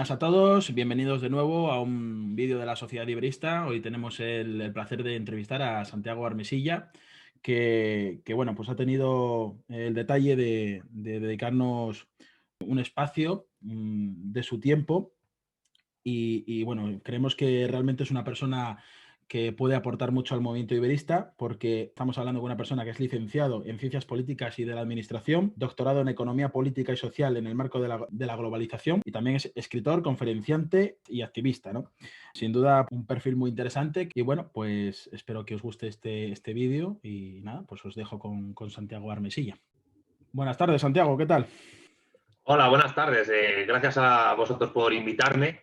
Buenas a todos, bienvenidos de nuevo a un vídeo de la Sociedad Iberista. Hoy tenemos el placer de entrevistar a Santiago Armesilla, que, bueno, pues ha tenido el detalle de dedicarnos un espacio de su tiempo y, bueno, creemos que realmente es una persona que puede aportar mucho al movimiento iberista, porque estamos hablando de una persona que es licenciado en Ciencias Políticas y de la Administración, doctorado en Economía Política y Social en el marco de la globalización, y también es escritor, conferenciante y activista, ¿no? Sin duda, un perfil muy interesante. Y bueno, pues espero que os guste este vídeo y nada, pues os dejo con Santiago Armesilla. Buenas tardes, Santiago, ¿qué tal? Hola, buenas tardes. Gracias a vosotros por invitarme.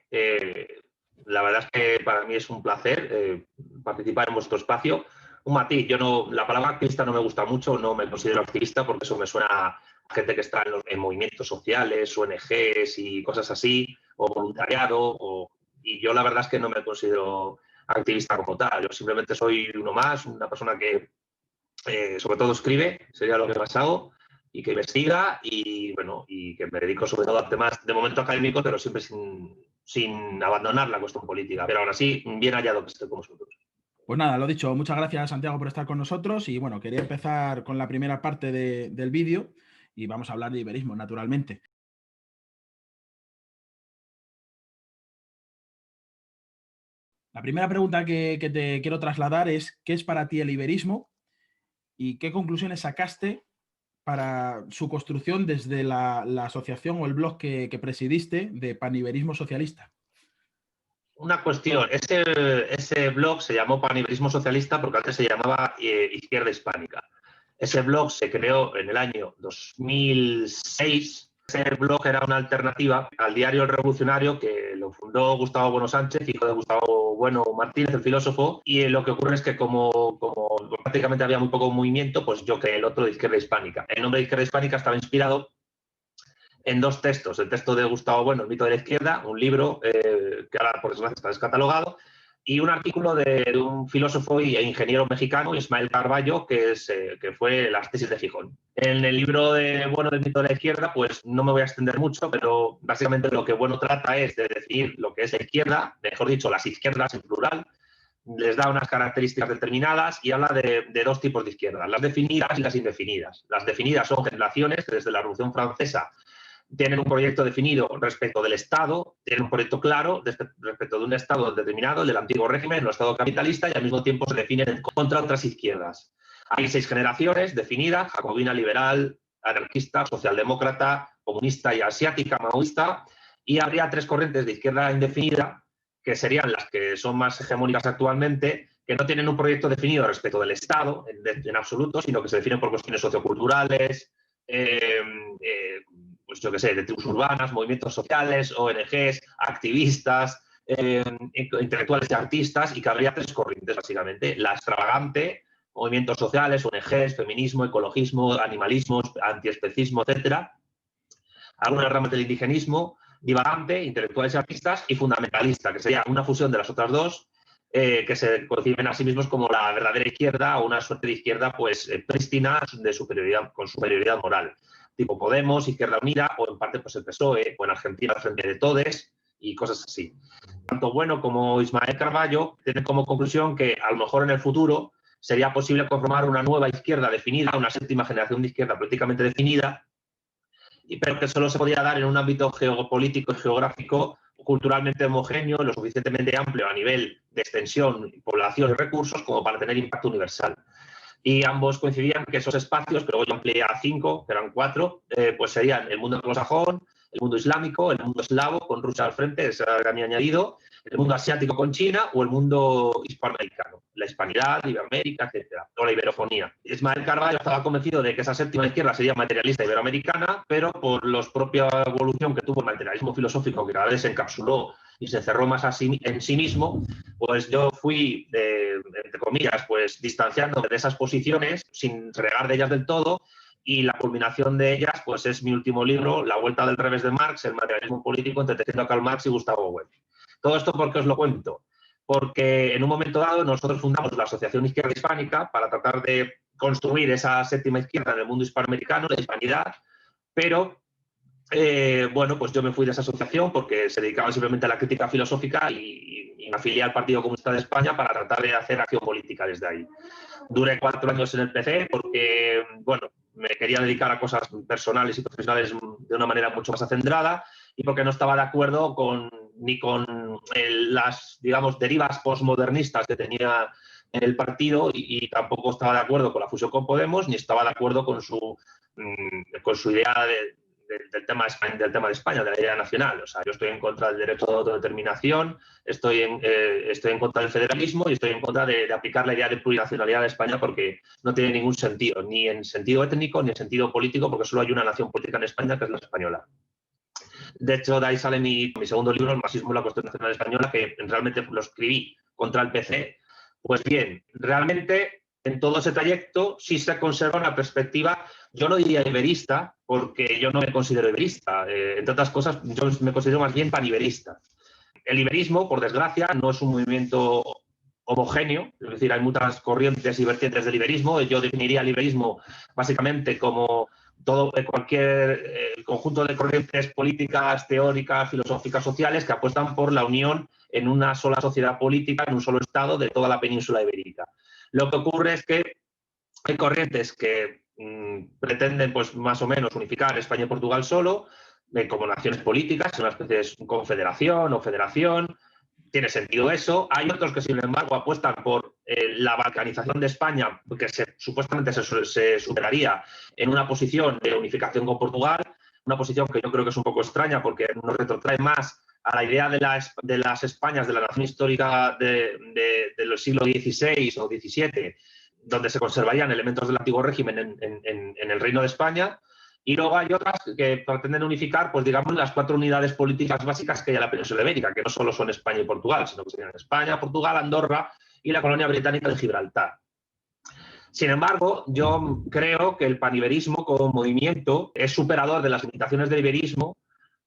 La verdad es que para mí es un placer participar en vuestro espacio. Un matiz, la palabra activista no me gusta mucho, no me considero activista porque eso me suena a gente que está en movimientos sociales, ONGs y cosas así, o voluntariado, y yo la verdad es que no me considero activista como tal. Yo simplemente soy uno más, una persona que sobre todo escribe, sería lo que más hago, y que investiga y, bueno, y que me dedico sobre todo a temas de momento académicos, pero siempre sin abandonar la cuestión política. Pero aún así, bien hallado que esté con vosotros. Pues nada, lo dicho, muchas gracias, Santiago, por estar con nosotros. Y bueno, quería empezar con la primera parte del vídeo y vamos a hablar de iberismo, naturalmente. La primera pregunta que te quiero trasladar es: ¿qué es para ti el iberismo y qué conclusiones sacaste para su construcción desde la asociación o el blog que presidiste de Paniberismo Socialista? Una cuestión, ese blog se llamó Paniberismo Socialista porque antes se llamaba Izquierda Hispánica. Ese blog se creó en el año 2006. Ese blog era una alternativa al diario El Revolucionario, que lo fundó Gustavo Bueno Sánchez, hijo de Gustavo Bueno Martínez, el filósofo, y lo que ocurre es que como prácticamente había muy poco movimiento, pues yo creé el otro de Izquierda Hispánica. El nombre de Izquierda Hispánica estaba inspirado en dos textos. El texto de Gustavo Bueno, El mito de la izquierda, un libro que ahora por desgracia está descatalogado, y un artículo de un filósofo e ingeniero mexicano, Ismael Carballo, que fue las tesis de Gijón. En el libro de Bueno, del mito de la izquierda, pues no me voy a extender mucho, pero básicamente lo que Bueno trata es de decir lo que es la izquierda, mejor dicho, las izquierdas en plural, les da unas características determinadas y habla de dos tipos de izquierdas, las definidas y las indefinidas. Las definidas son generaciones que desde la Revolución Francesa tienen un proyecto definido respecto del Estado, tienen un proyecto claro respecto de un Estado determinado, el del antiguo régimen, el Estado capitalista, y al mismo tiempo se definen contra otras izquierdas. Hay 6 generaciones definidas: jacobina, liberal, anarquista, socialdemócrata, comunista y asiática, maoísta, y habría 3 corrientes de izquierda indefinida, que serían las que son más hegemónicas actualmente, que no tienen un proyecto definido respecto del Estado en absoluto, sino que se definen por cuestiones socioculturales, pues yo qué sé, de tribus urbanas, movimientos sociales, ONGs, activistas, intelectuales y artistas, y que habría 3 corrientes, básicamente: la extravagante, movimientos sociales, ONGs, feminismo, ecologismo, animalismo, antiespecismo, etcétera. Algunas ramas del indigenismo, divagante, intelectuales y artistas, y fundamentalista, que sería una fusión de las otras dos, que se conciben a sí mismos como la verdadera izquierda, o una suerte de izquierda pues prístina de superioridad, con superioridad moral, tipo Podemos, Izquierda Unida, o en parte pues el PSOE, o en Argentina el Frente de Todes, y cosas así. Tanto Bueno como Ismael Carballo tienen como conclusión que a lo mejor en el futuro sería posible conformar una nueva izquierda definida, una séptima generación de izquierda políticamente definida, pero que solo se podía dar en un ámbito geopolítico y geográfico culturalmente homogéneo, lo suficientemente amplio a nivel de extensión, población y recursos como para tener impacto universal. Y ambos coincidían que esos espacios, que luego yo amplié a 5, que eran 4, pues serían el mundo anglosajón, el mundo islámico, el mundo eslavo, con Rusia al frente, ese era mi añadido, el mundo asiático con China, o el mundo hispanoamericano, la hispanidad, Iberoamérica, etcétera, o la iberofonía. Ismael Carballo estaba convencido de que esa séptima izquierda sería materialista iberoamericana, pero por la propia evolución que tuvo el materialismo filosófico, que cada vez se encapsuló y se cerró más en sí mismo, pues yo fui, entre comillas, pues distanciándome de esas posiciones sin regar de ellas del todo, y la culminación de ellas pues es mi último libro, La vuelta del revés de Marx, el materialismo político entreteniendo a Karl Marx y Gustavo Bueno. Todo esto, ¿por qué os lo cuento? Porque en un momento dado nosotros fundamos la Asociación Izquierda Hispánica para tratar de construir esa séptima izquierda en el mundo hispanoamericano, la hispanidad, pero Bueno, pues yo me fui de esa asociación porque se dedicaba simplemente a la crítica filosófica y me afilié al Partido Comunista de España para tratar de hacer acción política desde ahí. Duré 4 años en el PC porque, bueno, me quería dedicar a cosas personales y profesionales de una manera mucho más acendrada y porque no estaba de acuerdo ni con las, digamos, derivas postmodernistas que tenía en el partido y tampoco estaba de acuerdo con la fusión con Podemos ni estaba de acuerdo con su idea del tema de España, de la idea nacional. O sea, yo estoy en contra del derecho de autodeterminación, estoy en contra del federalismo y estoy en contra de aplicar la idea de plurinacionalidad de España porque no tiene ningún sentido, ni en sentido étnico ni en sentido político, porque solo hay una nación política en España, que es la española. De hecho, de ahí sale mi segundo libro, El marxismo y la cuestión nacional española, que realmente lo escribí contra el PC. Pues bien, realmente en todo ese trayecto sí se conserva una perspectiva, yo no diría iberista, porque yo no me considero iberista. Entre otras cosas, yo me considero más bien paniberista. El iberismo, por desgracia, no es un movimiento homogéneo, es decir, hay muchas corrientes y vertientes del iberismo. Yo definiría el iberismo básicamente como cualquier conjunto de corrientes políticas, teóricas, filosóficas, sociales que apuestan por la unión en una sola sociedad política, en un solo Estado de toda la península ibérica. Lo que ocurre es que hay corrientes que pretenden, pues, más o menos unificar España y Portugal solo, como naciones políticas, una especie de confederación o federación. Tiene sentido eso. Hay otros que, sin embargo, apuestan por la balcanización de España, que supuestamente se superaría en una posición de unificación con Portugal, una posición que yo creo que es un poco extraña porque nos retrotrae más a la idea de las Españas, de la nación histórica del siglo XVI o XVII, donde se conservarían elementos del antiguo régimen en el Reino de España. Y luego hay otras que pretenden unificar, pues digamos, las 4 unidades políticas básicas que hay en la península ibérica, que no solo son España y Portugal, sino que serían España, Portugal, Andorra y la colonia británica de Gibraltar. Sin embargo, yo creo que el paniberismo como movimiento es superador de las limitaciones del iberismo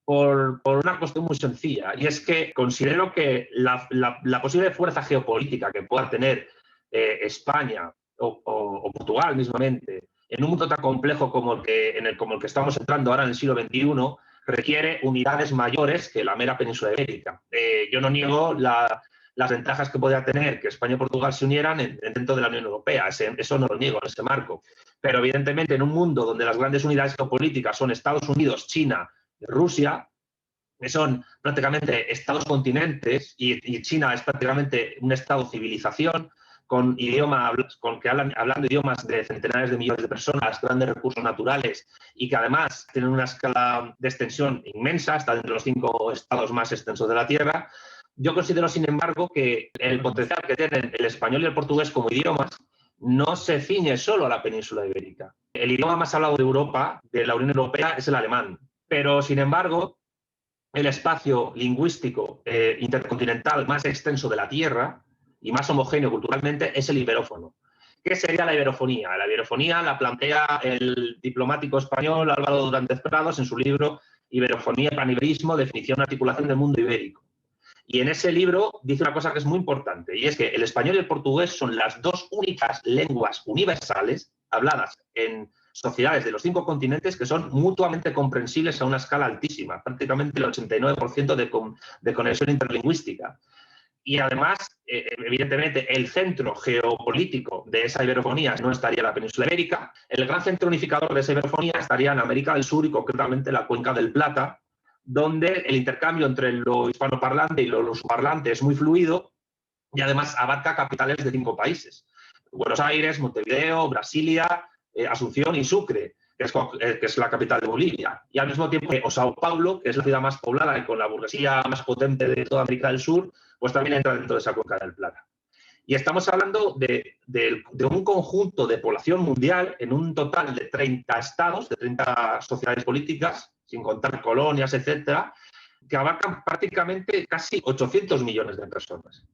por una cuestión muy sencilla, y es que considero que la posible fuerza geopolítica que pueda tener España o Portugal mismamente en un mundo tan complejo como el que estamos entrando ahora en el siglo XXI, requiere unidades mayores que la mera península ibérica. Yo no niego las ventajas que podría tener que España y Portugal se unieran dentro de la Unión Europea. Eso no lo niego en ese marco. Pero evidentemente en un mundo donde las grandes unidades geopolíticas son Estados Unidos, China y Rusia, que son prácticamente estados continentes, y China es prácticamente un estado civilización, con hablando idiomas de centenares de millones de personas, grandes recursos naturales y que además tienen una escala de extensión inmensa, está entre los 5 estados más extensos de la Tierra. Yo considero, sin embargo, que el potencial que tienen el español y el portugués como idiomas no se ciñe solo a la península ibérica. El idioma más hablado de Europa, de la Unión Europea, es el alemán. Pero, sin embargo, el espacio lingüístico intercontinental más extenso de la Tierra y más homogéneo culturalmente es el iberófono. ¿Qué sería la iberofonía? La iberofonía la plantea el diplomático español Álvaro Durantes Prados en su libro Iberofonía y Paniberismo, definición y articulación del mundo ibérico. Y en ese libro dice una cosa que es muy importante, y es que el español y el portugués son las 2 únicas lenguas universales habladas en sociedades de los 5 continentes que son mutuamente comprensibles a una escala altísima, prácticamente el 89% de conexión interlingüística. Y además, evidentemente, el centro geopolítico de esa iberofonía no estaría en la península ibérica. El gran centro unificador de esa iberofonía estaría en América del Sur y concretamente la Cuenca del Plata, donde el intercambio entre lo hispanoparlante y lo lusoparlante es muy fluido y además abarca capitales de 5 países. Buenos Aires, Montevideo, Brasilia, Asunción y Sucre, que es la capital de Bolivia. Y al mismo tiempo, o Sao Paulo, que es la ciudad más poblada y con la burguesía más potente de toda América del Sur, pues también entra dentro de esa Cuenca del Plata. Y estamos hablando de un conjunto de población mundial en un total de 30 estados, de 30 sociedades políticas, sin contar colonias, etcétera, que abarcan prácticamente casi 800 millones de personas.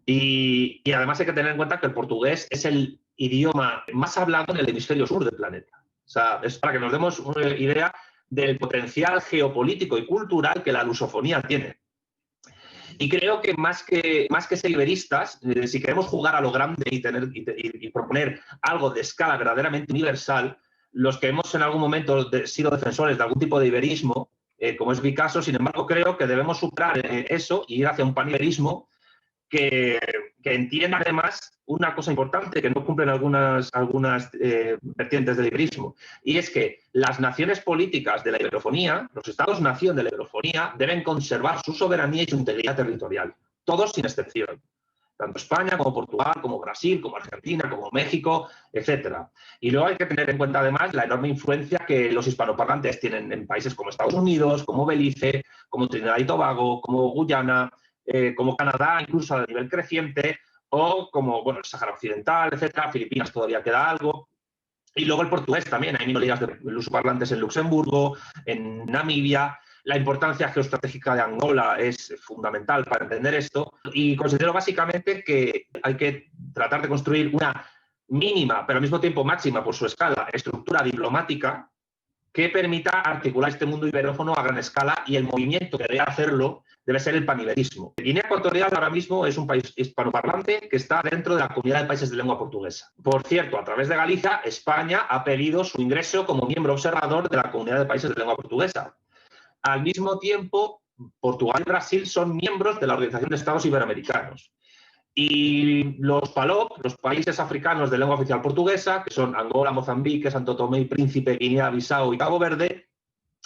Y además hay que tener en cuenta que el portugués es el idioma más hablado en el hemisferio sur del planeta. O sea, es para que nos demos una idea del potencial geopolítico y cultural que la lusofonía tiene. Y creo que más que ser iberistas, si queremos jugar a lo grande y proponer algo de escala verdaderamente universal, los que hemos en algún momento sido defensores de algún tipo de iberismo, como es mi caso, sin embargo, creo que debemos superar eso y ir hacia un paniberismo que entienda además una cosa importante que no cumplen algunas vertientes del iberismo, y es que las naciones políticas de la iberofonía, los estados-nación de la iberofonía, deben conservar su soberanía y su integridad territorial, todos sin excepción. Tanto España como Portugal, como Brasil, como Argentina, como México, etcétera. Y luego hay que tener en cuenta además la enorme influencia que los hispanoparlantes tienen en países como Estados Unidos, como Belice, como Trinidad y Tobago, como Guyana, como Canadá, incluso a nivel creciente, o como el Sáhara Occidental, etcétera. Filipinas todavía queda algo. Y luego el portugués también. Hay minorías de lusoparlantes en Luxemburgo, en Namibia. La importancia geoestratégica de Angola es fundamental para entender esto, y considero básicamente que hay que tratar de construir una mínima, pero al mismo tiempo máxima por su escala, estructura diplomática que permita articular este mundo iberófono a gran escala, y el movimiento que debe hacerlo debe ser el paniberismo. Guinea Ecuatorial ahora mismo es un país hispanoparlante que está dentro de la comunidad de países de lengua portuguesa. Por cierto, a través de Galicia, España ha pedido su ingreso como miembro observador de la comunidad de países de lengua portuguesa. Al mismo tiempo, Portugal y Brasil son miembros de la Organización de Estados Iberoamericanos. Y los PALOP, los países africanos de lengua oficial portuguesa, que son Angola, Mozambique, Santo Tomé y Príncipe, Guinea-Bissau y Cabo Verde,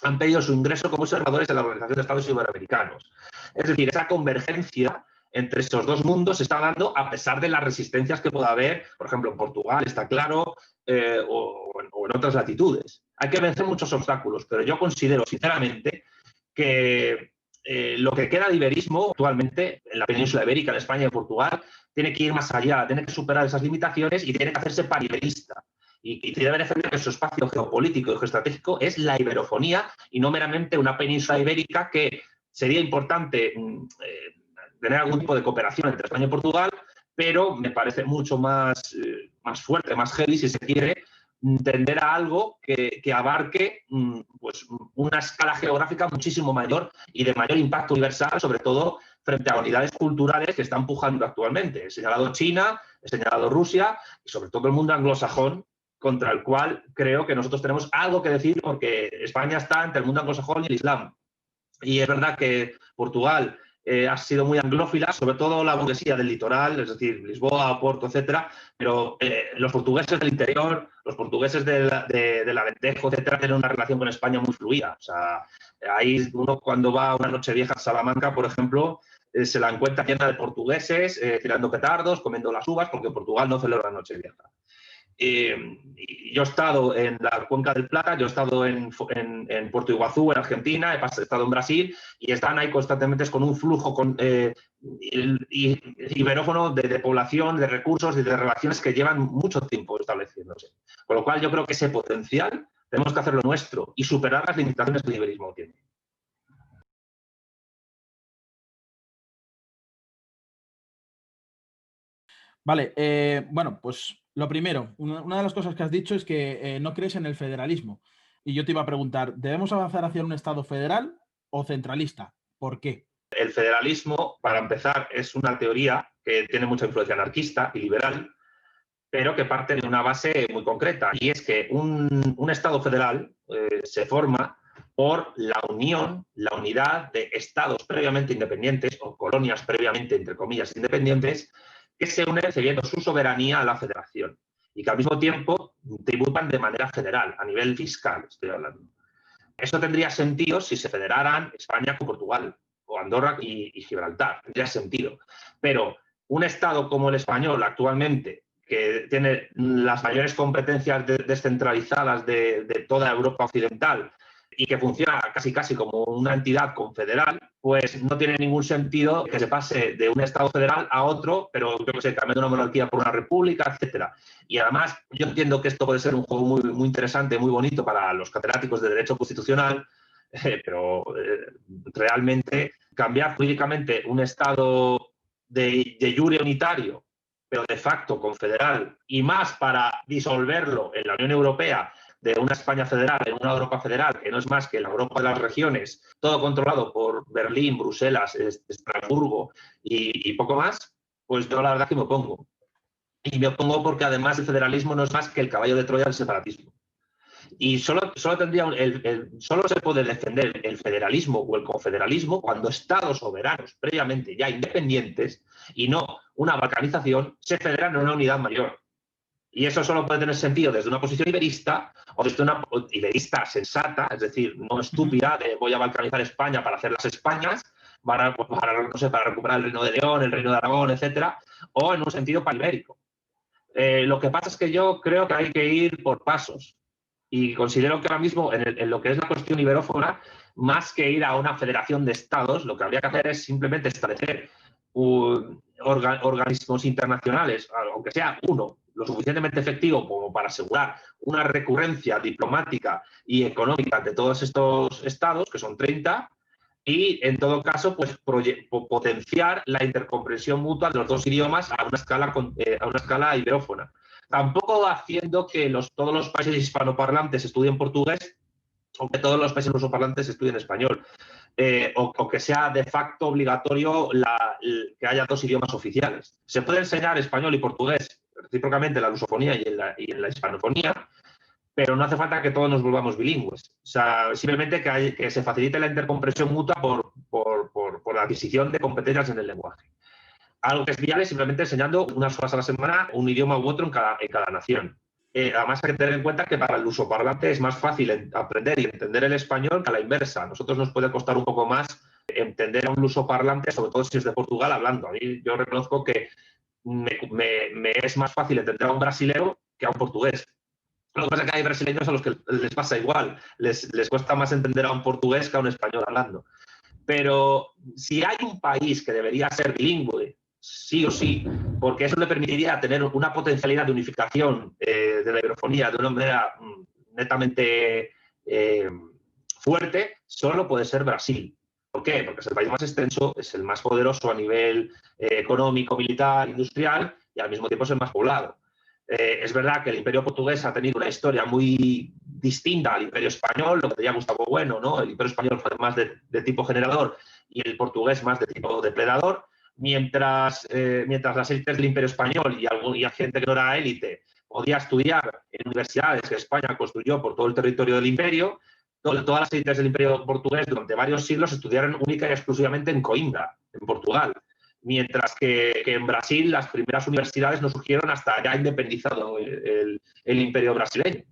han pedido su ingreso como observadores de la Organización de Estados Iberoamericanos. Es decir, esa convergencia entre estos dos mundos se está dando a pesar de las resistencias que pueda haber, por ejemplo, en Portugal, está claro, o en otras latitudes. Hay que vencer muchos obstáculos, pero yo considero, sinceramente, que lo que queda de iberismo actualmente en la península ibérica, en España y en Portugal, tiene que ir más allá, tiene que superar esas limitaciones y tiene que hacerse paniberista. Y debe defender que su espacio geopolítico y geoestratégico es la iberofonía y no meramente una península ibérica, que sería importante tener algún tipo de cooperación entre España y Portugal, pero me parece mucho más fuerte, más heavy, si se quiere, tender a algo que abarque una escala geográfica muchísimo mayor y de mayor impacto universal, sobre todo frente a unidades culturales que están pujando actualmente. He señalado China, he señalado Rusia y sobre todo el mundo anglosajón, contra el cual creo que nosotros tenemos algo que decir, porque España está entre el mundo anglosajón y el Islam. Y es verdad que Portugal ha sido muy anglófila, sobre todo la burguesía del litoral, es decir, Lisboa, Porto, etcétera, pero los portugueses del interior, los portugueses del Alentejo, etcétera, tienen una relación con España muy fluida. O sea, ahí uno, cuando va a una Nochevieja a Salamanca, por ejemplo, se la encuentra llena de portugueses tirando petardos, comiendo las uvas, porque Portugal no celebra Nochevieja. Yo he estado en la Cuenca del Plata, yo he estado en Puerto Iguazú, en Argentina, he estado en Brasil, y están ahí constantemente con un flujo iberófono de población, de recursos y de relaciones que llevan mucho tiempo estableciéndose. Con lo cual yo creo que ese potencial tenemos que hacerlo nuestro y superar las limitaciones que el iberismo tiene. Vale, bueno, pues lo primero, una de las cosas que has dicho es que no crees en el federalismo. Y yo te iba a preguntar, ¿debemos avanzar hacia un Estado federal o centralista? ¿Por qué? El federalismo, para empezar, es una teoría que tiene mucha influencia anarquista y liberal, pero que parte de una base muy concreta, y es que un Estado federal se forma por la unión, la unidad de estados previamente independientes o colonias previamente, entre comillas, independientes, que se unen cediendo su soberanía a la federación y que al mismo tiempo tributan de manera federal, a nivel fiscal, estoy hablando. Eso tendría sentido si se federaran España con Portugal, o Andorra y Gibraltar, tendría sentido. Pero un Estado como el español actualmente, que tiene las mayores competencias descentralizadas de toda Europa occidental y que funciona casi como una entidad confederal, pues no tiene ningún sentido que se pase de un Estado federal a otro, pero yo que sé, cambiando una monarquía por una república, etcétera. Y además, yo entiendo que esto puede ser un juego muy, muy interesante, muy bonito para los catedráticos de Derecho Constitucional, pero realmente cambiar jurídicamente un Estado de jure unitario, pero de facto confederal, y más para disolverlo en la Unión Europea, de una España federal en una Europa federal, que no es más que la Europa de las regiones, todo controlado por Berlín, Bruselas, Estrasburgo y poco más, pues yo la verdad que me opongo. Y me opongo porque además el federalismo no es más que el caballo de Troya del separatismo. Y solo se puede defender el federalismo o el confederalismo cuando estados soberanos previamente ya independientes y no una balcanización se federan en una unidad mayor. Y eso solo puede tener sentido desde una posición iberista o desde una iberista sensata, es decir, no estúpida de voy a balcanizar España para hacer las Españas, no sé, para recuperar el Reino de León, el Reino de Aragón, etcétera, o en un sentido panibérico. Lo que pasa es que yo creo que hay que ir por pasos y considero que ahora mismo en lo que es la cuestión iberófona, más que ir a una federación de estados, lo que habría que hacer es simplemente establecer organismos internacionales, aunque sea uno, lo suficientemente efectivo como para asegurar una recurrencia diplomática y económica de todos estos estados, que son 30, y en todo caso pues potenciar la intercomprensión mutua de los dos idiomas a una escala iberófona. Tampoco haciendo que todos los países hispanoparlantes estudien portugués o que todos los países lusoparlantes estudien español, o que sea de facto obligatorio que haya dos idiomas oficiales. Se puede enseñar español y portugués recíprocamente en la lusofonía y en la hispanofonía, pero no hace falta que todos nos volvamos bilingües. O sea, simplemente que se facilite la intercomprensión mutua por la adquisición de competencias en el lenguaje. Algo que es viable simplemente enseñando unas horas a la semana un idioma u otro en cada nación. Además, hay que tener en cuenta que para el lusoparlante es más fácil aprender y entender el español que a la inversa. A nosotros nos puede costar un poco más entender a un lusoparlante, sobre todo si es de Portugal hablando. A mí yo reconozco que me es más fácil entender a un brasilero que a un portugués. Lo que pasa es que hay brasileños a los que les pasa igual. Les cuesta más entender a un portugués que a un español hablando. Pero si hay un país que debería ser bilingüe, sí o sí, porque eso le permitiría tener una potencialidad de unificación de la iberofonía de una manera netamente fuerte, solo puede ser Brasil. ¿Por qué? Porque es el país más extenso, es el más poderoso a nivel económico, militar, industrial y al mismo tiempo es el más poblado. Es verdad que el Imperio portugués ha tenido una historia muy distinta al Imperio español, lo que tenía Gustavo Bueno, ¿no? El Imperio español fue más de tipo generador y el portugués más de tipo depredador, mientras las élites del Imperio español y gente que no era élite podía estudiar en universidades que España construyó por todo el territorio del Imperio. Todas las élites del Imperio portugués durante varios siglos estudiaron única y exclusivamente en Coimbra, en Portugal. Mientras que en Brasil las primeras universidades no surgieron hasta ya independizado el Imperio brasileño.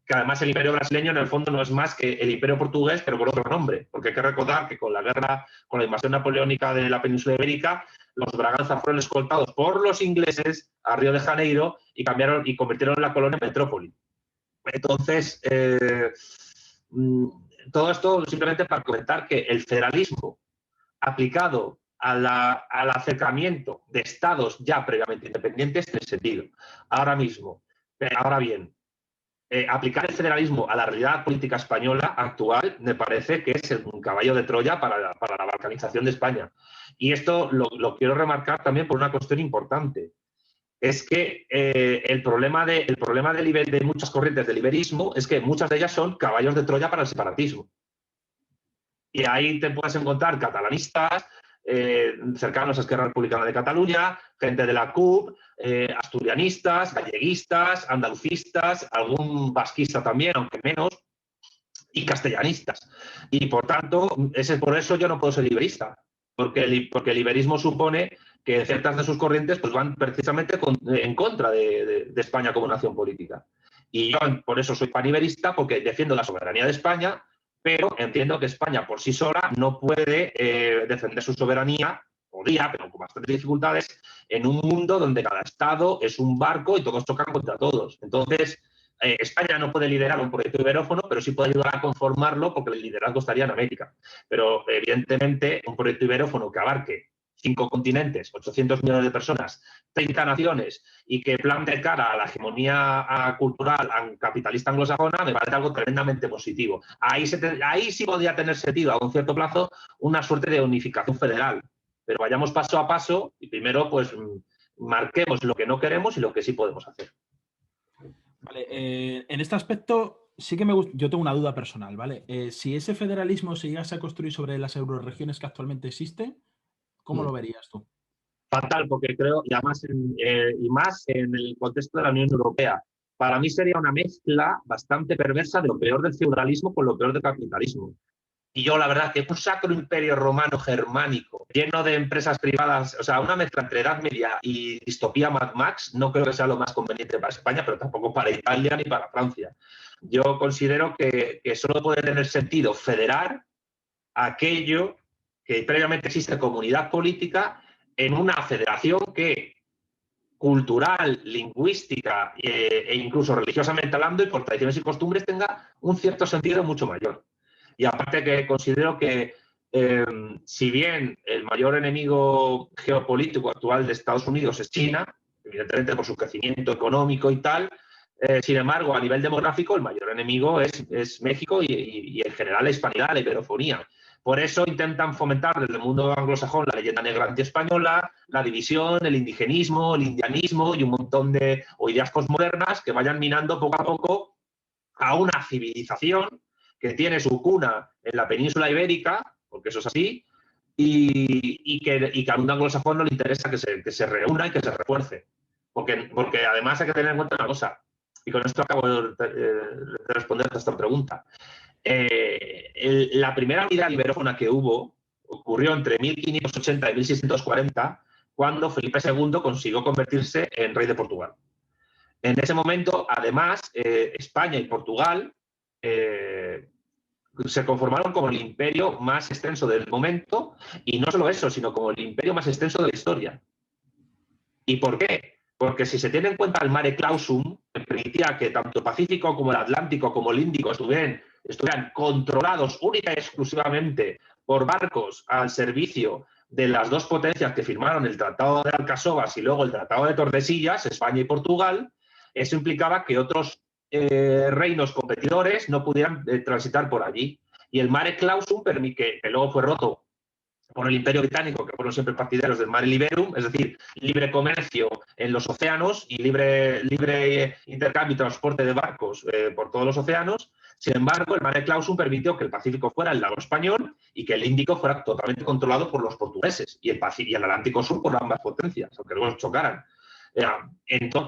Que además el Imperio brasileño en el fondo no es más que el Imperio portugués, pero con otro nombre. Porque hay que recordar que con la invasión napoleónica de la península ibérica, los Braganza fueron escoltados por los ingleses a Río de Janeiro y convirtieron la colonia en metrópoli. Entonces, todo esto simplemente para comentar que el federalismo aplicado al acercamiento de estados ya previamente independientes tiene sentido. Ahora bien, aplicar el federalismo a la realidad política española actual me parece que es un caballo de Troya para la balcanización de España. Y esto lo quiero remarcar también por una cuestión importante. Es que el problema de muchas corrientes del liberismo es que muchas de ellas son caballos de Troya para el separatismo. Y ahí te puedes encontrar catalanistas, cercanos a Esquerra Republicana de Cataluña, gente de la CUP, asturianistas, galleguistas, andalucistas, algún vasquista también, aunque menos, y castellanistas. Y por tanto, por eso yo no puedo ser liberista, porque el liberismo supone que ciertas de sus corrientes pues, van precisamente en contra de España como nación política. Y yo por eso soy paniberista, porque defiendo la soberanía de España, pero entiendo que España por sí sola no puede defender su soberanía, podría, pero con bastantes dificultades, en un mundo donde cada Estado es un barco y todos chocan contra todos. Entonces, España no puede liderar un proyecto iberófono, pero sí puede ayudar a conformarlo porque el liderazgo estaría en América. Pero, evidentemente, un proyecto iberófono que abarque 5 continentes, 800 millones de personas, 30 naciones y que plante cara a la hegemonía cultural capitalista anglosajona, me parece algo tremendamente positivo. Ahí sí podría tener sentido a un cierto plazo una suerte de unificación federal, pero vayamos paso a paso y primero pues marquemos lo que no queremos y lo que sí podemos hacer. Vale, en este aspecto sí que me gusta, yo tengo una duda personal, ¿vale? Si ese federalismo se llegase a construir sobre las euroregiones que actualmente existen, ¿cómo lo verías tú? Fatal, porque creo, y además y más en el contexto de la Unión Europea, para mí sería una mezcla bastante perversa de lo peor del feudalismo con lo peor del capitalismo. Y yo, la verdad, que un sacro imperio romano germánico, lleno de empresas privadas, o sea, una mezcla entre Edad Media y distopía Mad Max, no creo que sea lo más conveniente para España, pero tampoco para Italia ni para Francia. Yo considero que solo puede tener sentido federar aquello que previamente existe comunidad política en una federación que cultural, lingüística e incluso religiosamente hablando y por tradiciones y costumbres tenga un cierto sentido mucho mayor. Y aparte que considero que si bien el mayor enemigo geopolítico actual de Estados Unidos es China, evidentemente por su crecimiento económico y tal, sin embargo, a nivel demográfico, el mayor enemigo es México y en general la hispanidad, la iberofonía. Por eso intentan fomentar desde el mundo anglosajón la leyenda negra antiespañola, la división, el indigenismo, el indianismo y un montón de ideas postmodernas que vayan minando poco a poco a una civilización que tiene su cuna en la península ibérica, porque eso es así, y que al mundo anglosajón no le interesa que se reúna y que se refuerce. Porque además hay que tener en cuenta una cosa, y con esto acabo de responder a esta pregunta. La primera unidad iberófona que hubo ocurrió entre 1580 y 1640, cuando Felipe II consiguió convertirse en rey de Portugal. En ese momento, además, España y Portugal se conformaron como el imperio más extenso del momento, y no solo eso, sino como el imperio más extenso de la historia. ¿Y por qué? Porque si se tiene en cuenta el mare clausum, que permitía que tanto el Pacífico como el Atlántico como el Índico estuvieran controlados única y exclusivamente por barcos al servicio de las dos potencias que firmaron el Tratado de Alcasovas y luego el Tratado de Tordesillas, España y Portugal, eso implicaba que otros reinos competidores no pudieran transitar por allí. Y el mare clausum, que luego fue roto por el Imperio Británico, que fueron siempre partidarios del mare liberum, es decir, libre comercio en los océanos y libre intercambio y transporte de barcos por todos los océanos. Sin embargo, el mare clausum permitió que el Pacífico fuera el lago español y que el Índico fuera totalmente controlado por los portugueses y y el Atlántico Sur por ambas potencias, aunque luego chocaran.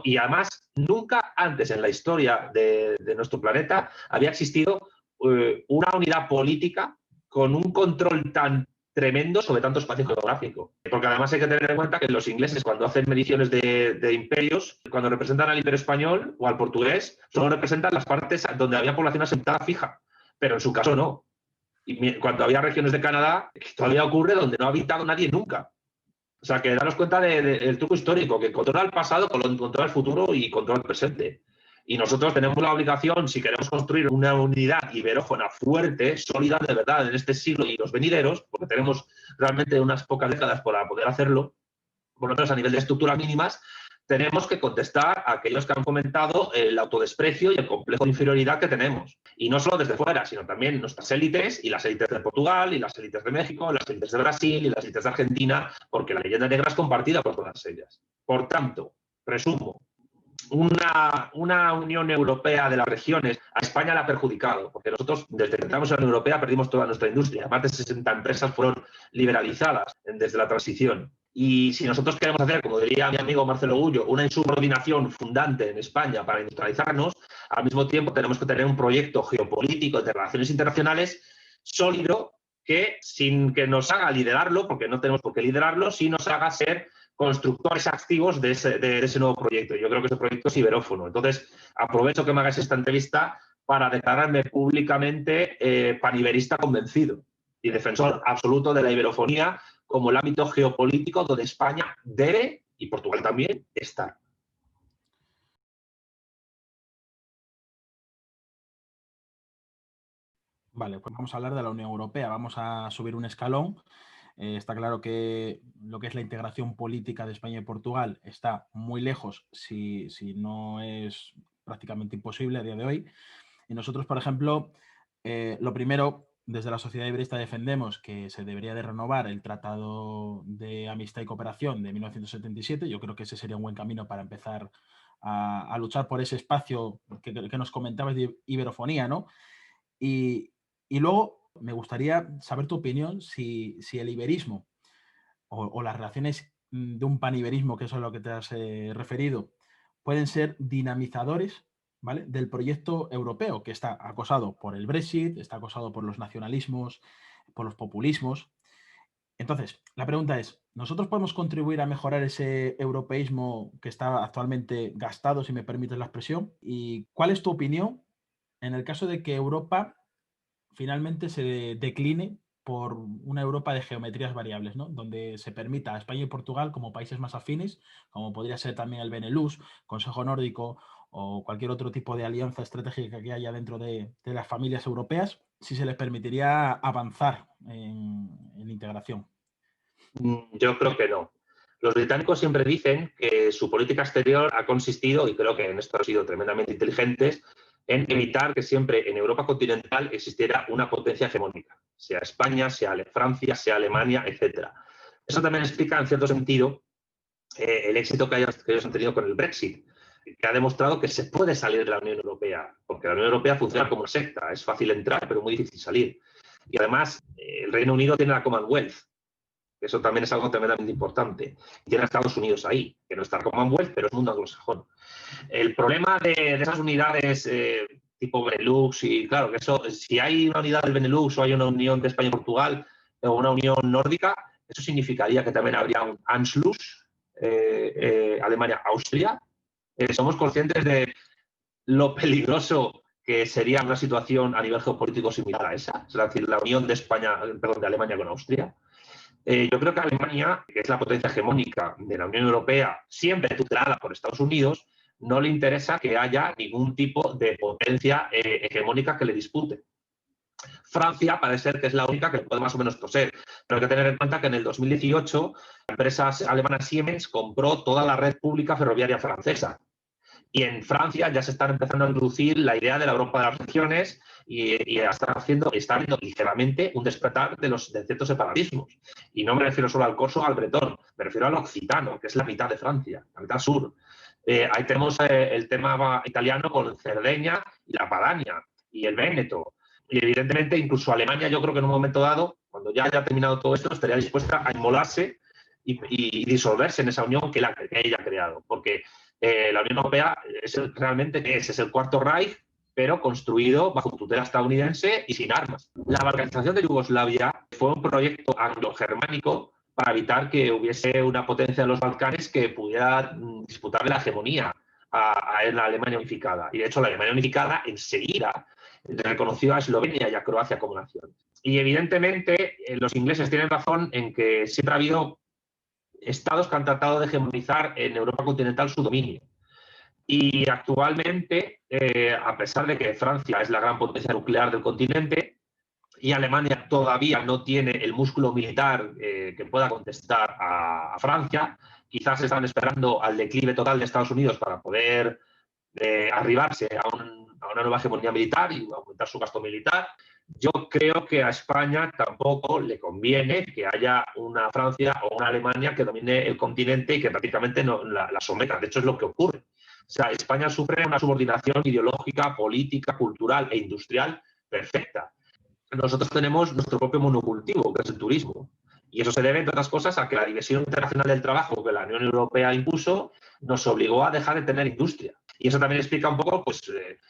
Y además, nunca antes en la historia de nuestro planeta había existido una unidad política con un control tan tremendo sobre tanto espacio geográfico. Porque además hay que tener en cuenta que los ingleses, cuando hacen mediciones de imperios, cuando representan al imperio español o al portugués, solo representan las partes donde había población asentada fija, pero en su caso no. Y cuando había regiones de Canadá, todavía ocurre donde no ha habitado nadie nunca. O sea, que daros cuenta del truco histórico, que controla el pasado, controla el futuro y controla el presente. Y nosotros tenemos la obligación, si queremos construir una unidad iberófona fuerte, sólida de verdad en este siglo y los venideros, porque tenemos realmente unas pocas décadas para poder hacerlo, por lo menos a nivel de estructuras mínimas, tenemos que contestar a aquellos que han fomentado el autodesprecio y el complejo de inferioridad que tenemos. Y no solo desde fuera, sino también nuestras élites y las élites de Portugal y las élites de México, las élites de Brasil y las élites de Argentina, porque la leyenda negra es compartida por todas ellas. Por tanto, resumo, una Unión Europea de las regiones a España la ha perjudicado, porque nosotros desde que entramos en la Unión Europea perdimos toda nuestra industria. Más de 60 empresas fueron liberalizadas desde la transición. Y si nosotros queremos hacer, como diría mi amigo Marcelo Gullo, una insubordinación fundante en España para industrializarnos, al mismo tiempo tenemos que tener un proyecto geopolítico de relaciones internacionales sólido que, sin que nos haga liderarlo, porque no tenemos por qué liderarlo, sí nos haga ser constructores activos de ese nuevo proyecto. Yo creo que ese proyecto es iberófono. Entonces, aprovecho que me hagáis esta entrevista para declararme públicamente paniberista convencido y defensor absoluto de la iberofonía como el ámbito geopolítico donde España debe, y Portugal también, estar. Vale, pues vamos a hablar de la Unión Europea. Vamos a subir un escalón. Está claro que lo que es la integración política de España y Portugal está muy lejos, si no es prácticamente imposible a día de hoy. Y nosotros, por ejemplo, lo primero, desde la Sociedad Iberista defendemos que se debería de renovar el Tratado de Amistad y Cooperación de 1977. Yo creo que ese sería un buen camino para empezar a luchar por ese espacio que nos comentabas de iberofonía, ¿no? Y luego me gustaría saber tu opinión si el iberismo o las relaciones de un paniberismo, que eso es a lo que te has referido, pueden ser dinamizadores ¿vale?, del proyecto europeo, que está acosado por el Brexit, está acosado por los nacionalismos, por los populismos. Entonces, la pregunta es, ¿nosotros podemos contribuir a mejorar ese europeísmo que está actualmente gastado, si me permites la expresión? ¿Y cuál es tu opinión en el caso de que Europa finalmente se decline por una Europa de geometrías variables, ¿no?, donde se permita a España y Portugal como países más afines, como podría ser también el Benelux, Consejo Nórdico o cualquier otro tipo de alianza estratégica que haya dentro de las familias europeas, si se les permitiría avanzar en integración? Yo creo que no. Los británicos siempre dicen que su política exterior ha consistido, y creo que en esto han sido tremendamente inteligentes, en evitar que siempre en Europa continental existiera una potencia hegemónica, sea España, sea Francia, sea Alemania, etcétera. Eso también explica, en cierto sentido, el éxito que ellos han tenido con el Brexit, que ha demostrado que se puede salir de la Unión Europea, porque la Unión Europea funciona como una secta, es fácil entrar, pero muy difícil salir. Y además, el Reino Unido tiene la Commonwealth. Eso también es algo tremendamente importante. Tiene a Estados Unidos ahí, que no está el Commonwealth, pero es mundo anglosajón. El problema de esas unidades tipo Benelux, y claro, que eso, si hay una unidad del Benelux o hay una unión de España y Portugal o una unión nórdica, eso significaría que también habría un Anschluss, Alemania-Austria. Somos conscientes de lo peligroso que sería una situación a nivel geopolítico similar a esa, es decir, la unión de España, perdón, de Alemania con Austria. Yo creo que Alemania, que es la potencia hegemónica de la Unión Europea, siempre tutelada por Estados Unidos, no le interesa que haya ningún tipo de potencia hegemónica que le dispute. Francia parece ser que es la única que puede más o menos toser, pero hay que tener en cuenta que en el 2018 la empresa alemana Siemens compró toda la red pública ferroviaria francesa. Y en Francia ya se están empezando a introducir la idea de la Europa de las regiones y está habiendo ligeramente un despertar de ciertos separatismos. Y no me refiero solo al corso o al bretón, me refiero al occitano, que es la mitad de Francia, la mitad sur. Ahí tenemos el tema italiano con Cerdeña y la Padania y el Véneto. Y evidentemente incluso Alemania, yo creo que en un momento dado, cuando ya haya terminado todo esto, estaría dispuesta a inmolarse y disolverse en esa unión que ella ha creado. Porque la Unión Europea es el Cuarto Reich, pero construido bajo tutela estadounidense y sin armas. La balcanización de Yugoslavia fue un proyecto anglo-germánico para evitar que hubiese una potencia de los Balcanes que pudiera disputarle la hegemonía a la Alemania unificada. Y de hecho la Alemania unificada enseguida reconoció a Eslovenia y a Croacia como nación. Y evidentemente los ingleses tienen razón en que siempre ha habido estados que han tratado de hegemonizar en Europa continental su dominio. Y actualmente, a pesar de que Francia es la gran potencia nuclear del continente y Alemania todavía no tiene el músculo militar que pueda contestar a Francia, quizás están esperando al declive total de Estados Unidos para poder arribarse a una nueva hegemonía militar y aumentar su gasto militar. Yo creo que a España tampoco le conviene que haya una Francia o una Alemania que domine el continente y que prácticamente no la someta. De hecho, es lo que ocurre. O sea, España sufre una subordinación ideológica, política, cultural e industrial perfecta. Nosotros tenemos nuestro propio monocultivo, que es el turismo. Y eso se debe, entre otras cosas, a que la División Internacional del Trabajo que la Unión Europea impuso nos obligó a dejar de tener industria. Y eso también explica un poco pues,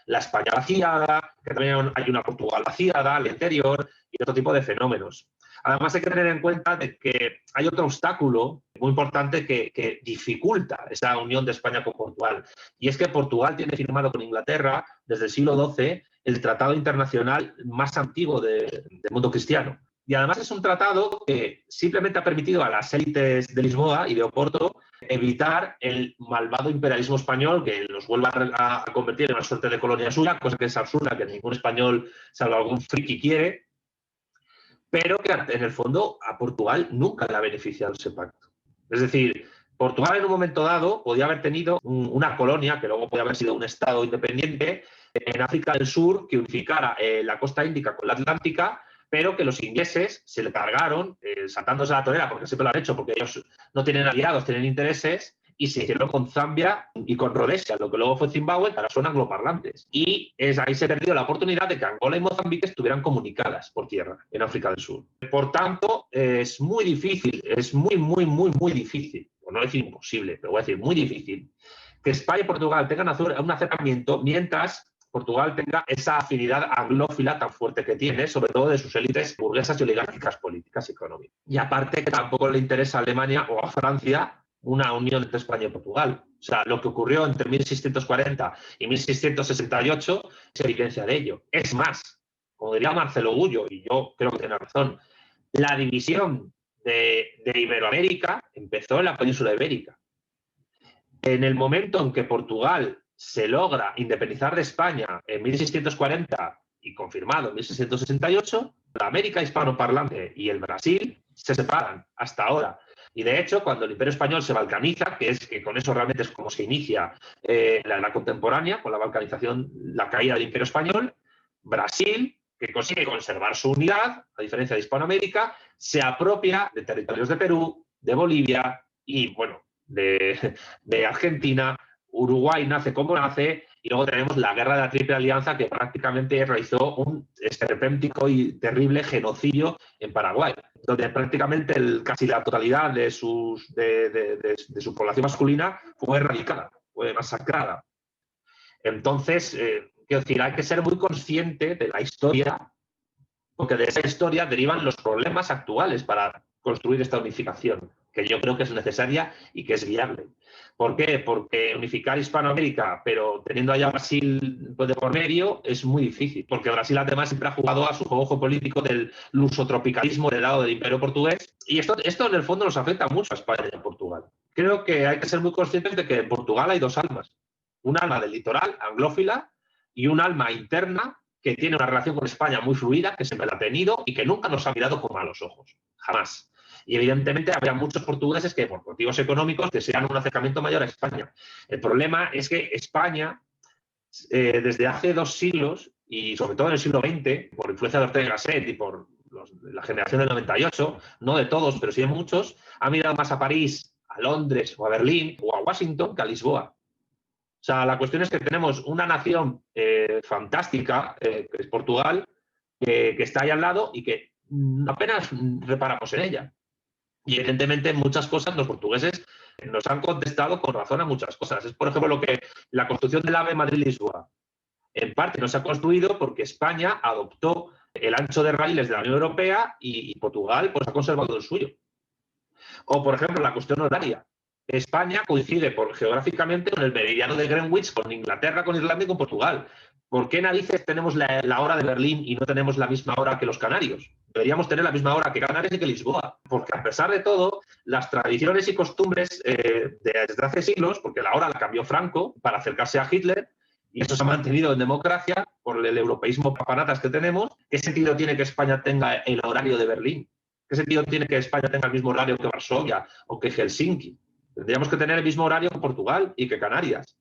la España vaciada, que también hay una Portugal vaciada al interior y otro tipo de fenómenos. Además, hay que tener en cuenta de que hay otro obstáculo muy importante que dificulta esa unión de España con Portugal. Y es que Portugal tiene firmado con Inglaterra desde el siglo XII el tratado internacional más antiguo del mundo cristiano. Y además es un tratado que simplemente ha permitido a las élites de Lisboa y de Oporto evitar el malvado imperialismo español que los vuelva a convertir en una suerte de colonia suya, cosa que es absurda, que ningún español, salvo algún friki, quiere, pero que en el fondo a Portugal nunca le ha beneficiado ese pacto. Es decir, Portugal en un momento dado podía haber tenido una colonia, que luego podía haber sido un estado independiente, en África del Sur, que unificara la costa índica con la atlántica, pero que los ingleses se le cargaron, saltándose la torera, porque siempre lo han hecho, porque ellos no tienen aliados, tienen intereses, y se hicieron con Zambia y con Rhodesia, lo que luego fue Zimbabue, que ahora son angloparlantes. Y ahí se perdió la oportunidad de que Angola y Mozambique estuvieran comunicadas por tierra en África del Sur. Por tanto, es muy difícil, es muy, muy, muy, muy difícil, por no decir imposible, pero voy a decir muy difícil, que España y Portugal tengan un acercamiento mientras Portugal tenga esa afinidad anglófila tan fuerte que tiene, sobre todo de sus élites burguesas y oligárquicas políticas y económicas. Y aparte que tampoco le interesa a Alemania o a Francia una unión entre España y Portugal. O sea, lo que ocurrió entre 1640 y 1668 es evidencia de ello. Es más, como diría Marcelo Gullo, y yo creo que tiene razón, la división de Iberoamérica empezó en la península ibérica. En el momento en que Portugal se logra independizar de España en 1640 y confirmado en 1668, la América hispanoparlante y el Brasil se separan hasta ahora. Y de hecho, cuando el Imperio Español se balcaniza, que con eso realmente es como se inicia la contemporánea, con la balcanización, la caída del Imperio Español, Brasil, que consigue conservar su unidad, a diferencia de Hispanoamérica, se apropia de territorios de Perú, de Bolivia y, bueno, de Argentina. Uruguay nace como nace, y luego tenemos la Guerra de la Triple Alianza, que prácticamente realizó un esperpéntico y terrible genocidio en Paraguay, donde prácticamente casi la totalidad de su población masculina fue erradicada, fue masacrada. Entonces, quiero decir, hay que ser muy consciente de la historia, porque de esa historia derivan los problemas actuales para construir esta unificación, que yo creo que es necesaria y que es viable. ¿Por qué? Porque unificar Hispanoamérica, pero teniendo allá Brasil de por medio, es muy difícil, porque Brasil además siempre ha jugado a su juego geopolítico del lusotropicalismo heredado del Imperio Portugués, y esto en el fondo nos afecta mucho a España y a Portugal. Creo que hay que ser muy conscientes de que en Portugal hay dos almas, un alma del litoral, anglófila, y un alma interna que tiene una relación con España muy fluida, que siempre la ha tenido y que nunca nos ha mirado con malos ojos, jamás. Y evidentemente habría muchos portugueses que por motivos económicos desean un acercamiento mayor a España. El problema es que España, desde hace 2 siglos, y sobre todo en el siglo XX, por influencia de Ortega y Gasset y por la generación del 98, no de todos, pero sí de muchos, ha mirado más a París, a Londres o a Berlín o a Washington que a Lisboa. O sea, la cuestión es que tenemos una nación fantástica, que es Portugal, que está ahí al lado y que apenas reparamos en ella. Y evidentemente muchas cosas los portugueses nos han contestado con razón a muchas cosas. Es, por ejemplo, lo que la construcción del AVE Madrid-Lisboa. En parte no se ha construido porque España adoptó el ancho de raíles de la Unión Europea y Portugal pues, ha conservado el suyo. O, por ejemplo, la cuestión horaria. España coincide geográficamente con el meridiano de Greenwich, con Inglaterra, con Irlanda y con Portugal. ¿Por qué narices tenemos la hora de Berlín y no tenemos la misma hora que los canarios? Deberíamos tener la misma hora que Canarias y que Lisboa. Porque a pesar de todo, las tradiciones y costumbres desde hace siglos, porque la hora la cambió Franco para acercarse a Hitler, y eso se ha mantenido en democracia por el europeísmo papanatas que tenemos, ¿qué sentido tiene que España tenga el horario de Berlín? ¿Qué sentido tiene que España tenga el mismo horario que Varsovia o que Helsinki? Tendríamos que tener el mismo horario que Portugal y que Canarias.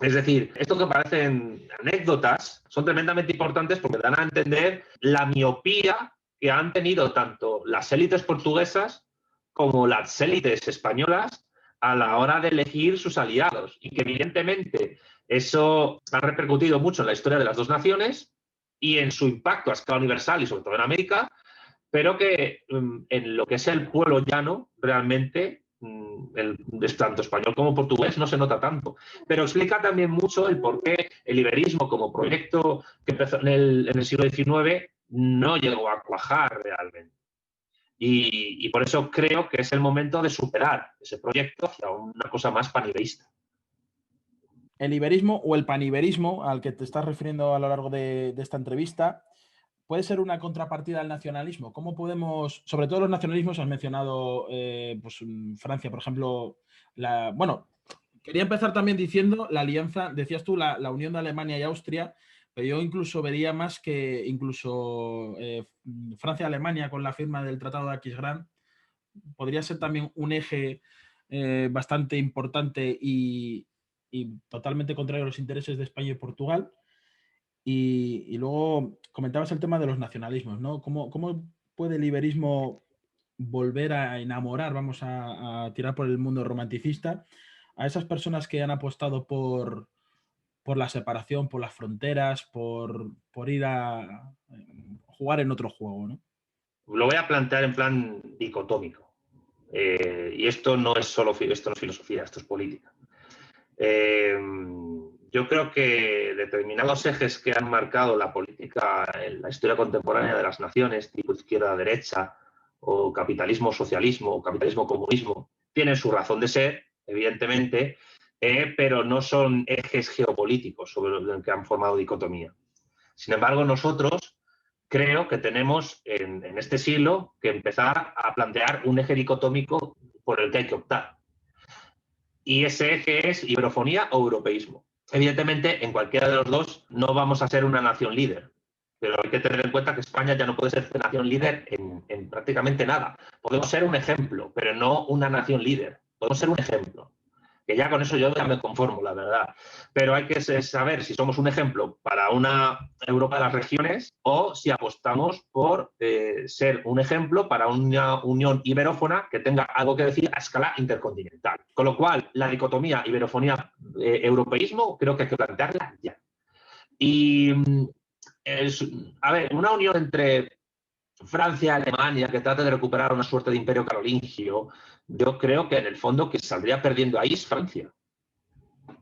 Es decir, esto que parecen anécdotas son tremendamente importantes porque dan a entender la miopía que han tenido tanto las élites portuguesas como las élites españolas a la hora de elegir sus aliados. Y que evidentemente eso ha repercutido mucho en la historia de las dos naciones y en su impacto a escala universal y sobre todo en América, pero que en lo que es el pueblo llano, realmente, tanto español como portugués, no se nota tanto. Pero explica también mucho el por qué el iberismo como proyecto que empezó en el siglo XIX no llegó a cuajar realmente. Y por eso creo que es el momento de superar ese proyecto hacia una cosa más panibeísta. El iberismo o el paniberismo al que te estás refiriendo a lo largo de esta entrevista puede ser una contrapartida al nacionalismo. ¿Cómo podemos, sobre todo los nacionalismos, has mencionado pues, Francia, por ejemplo, bueno, quería empezar también diciendo la alianza, decías tú, la unión de Alemania y Austria, pero yo incluso vería más que incluso Francia-Alemania con la firma del Tratado de Aquisgrán podría ser también un eje bastante importante y totalmente contrario a los intereses de España y Portugal. Y luego comentabas el tema de los nacionalismos, ¿no? ¿Cómo puede el iberismo volver a enamorar, vamos a tirar por el mundo romanticista, a esas personas que han apostado por la separación, por las fronteras, por ir a jugar en otro juego, ¿no? Lo voy a plantear en plan dicotómico. Y esto no es filosofía, esto es política. Yo creo que determinados ejes que han marcado la política en la historia contemporánea de las naciones, tipo izquierda-derecha, o capitalismo-socialismo, o capitalismo-comunismo, tienen su razón de ser, evidentemente, pero no son ejes geopolíticos sobre los que han formado dicotomía. Sin embargo, nosotros creo que tenemos en este siglo que empezar a plantear un eje dicotómico por el que hay que optar. Y ese eje es iberofonía o europeísmo. Evidentemente, en cualquiera de los dos no vamos a ser una nación líder, pero hay que tener en cuenta que España ya no puede ser nación líder en prácticamente nada. Podemos ser un ejemplo, pero no una nación líder. Podemos ser un ejemplo. Que ya con eso yo ya me conformo, la verdad. Pero hay que saber si somos un ejemplo para una Europa de las regiones o si apostamos por ser un ejemplo para una unión iberófona que tenga algo que decir a escala intercontinental. Con lo cual, la dicotomía iberofonía-europeísmo creo que hay que plantearla ya. Y, a ver, una unión entre Francia, Alemania, que trata de recuperar una suerte de imperio carolingio, yo creo que en el fondo que saldría perdiendo ahí es Francia.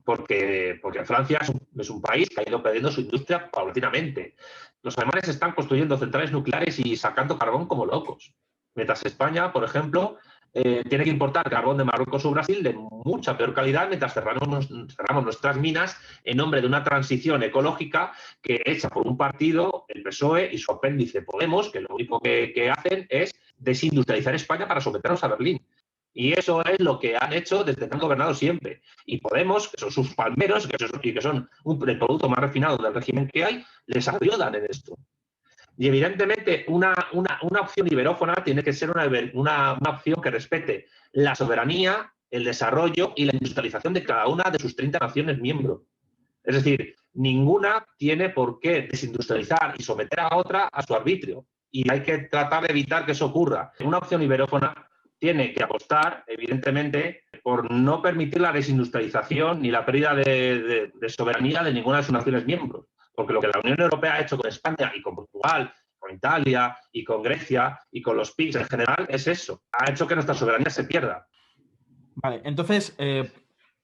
Porque Francia es un país que ha ido perdiendo su industria paulatinamente. Los alemanes están construyendo centrales nucleares y sacando carbón como locos. Mientras España, por ejemplo, tiene que importar carbón de Marruecos o Brasil de mucha peor calidad mientras cerramos nuestras minas en nombre de una transición ecológica que hecha por un partido, el PSOE y su apéndice Podemos, que lo único que hacen es desindustrializar España para someternos a Berlín. Y eso es lo que han hecho desde que han gobernado siempre. Y Podemos, que son sus palmeros, que son el producto más refinado del régimen que hay, les ayudan en esto. Y evidentemente una opción iberófona tiene que ser una opción que respete la soberanía, el desarrollo y la industrialización de cada una de sus 30 naciones miembros. Es decir, ninguna tiene por qué desindustrializar y someter a otra a su arbitrio. Y hay que tratar de evitar que eso ocurra. Una opción iberófona tiene que apostar, evidentemente, por no permitir la desindustrialización ni la pérdida de soberanía de ninguna de sus naciones miembros. Porque lo que la Unión Europea ha hecho con España y con Portugal, con Italia y con Grecia y con los PIGS en general es eso. Ha hecho que nuestra soberanía se pierda. Vale, entonces,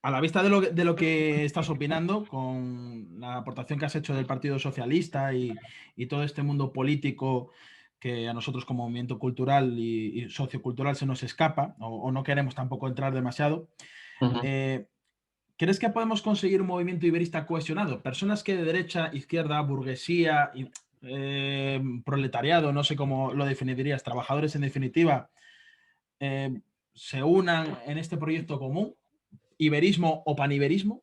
a la vista de lo que estás opinando, con la aportación que has hecho del Partido Socialista y todo este mundo político que a nosotros como movimiento cultural y sociocultural se nos escapa, o no queremos tampoco entrar demasiado, ¿crees que podemos conseguir un movimiento iberista cohesionado? Personas que de derecha, izquierda, burguesía, proletariado, no sé cómo lo definirías, trabajadores en definitiva, se unan en este proyecto común, iberismo o paniberismo.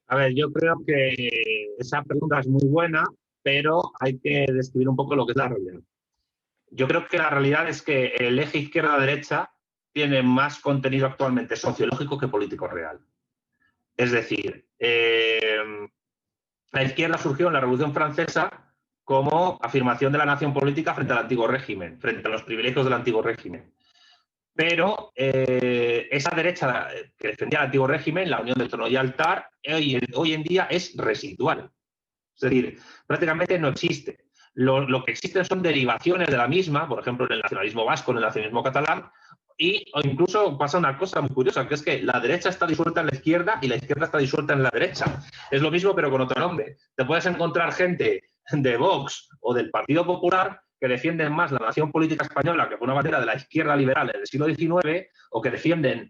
A ver, yo creo que esa pregunta es muy buena, pero hay que describir un poco lo que es la realidad. Yo creo que la realidad es que el eje izquierda-derecha tiene más contenido actualmente sociológico que político real. Es decir, la izquierda surgió en la Revolución Francesa como afirmación de la nación política frente al antiguo régimen, frente a los privilegios del antiguo régimen. Pero esa derecha que defendía el antiguo régimen, la unión del trono y altar, hoy en día es residual. Es decir, prácticamente no existe. Lo que existen son derivaciones de la misma, por ejemplo, en el nacionalismo vasco, en el nacionalismo catalán, o incluso pasa una cosa muy curiosa, que es que la derecha está disuelta en la izquierda y la izquierda está disuelta en la derecha. Es lo mismo, pero con otro nombre. Te puedes encontrar gente de Vox o del Partido Popular que defienden más la nación política española, que fue una bandera de la izquierda liberal del siglo XIX, o que defienden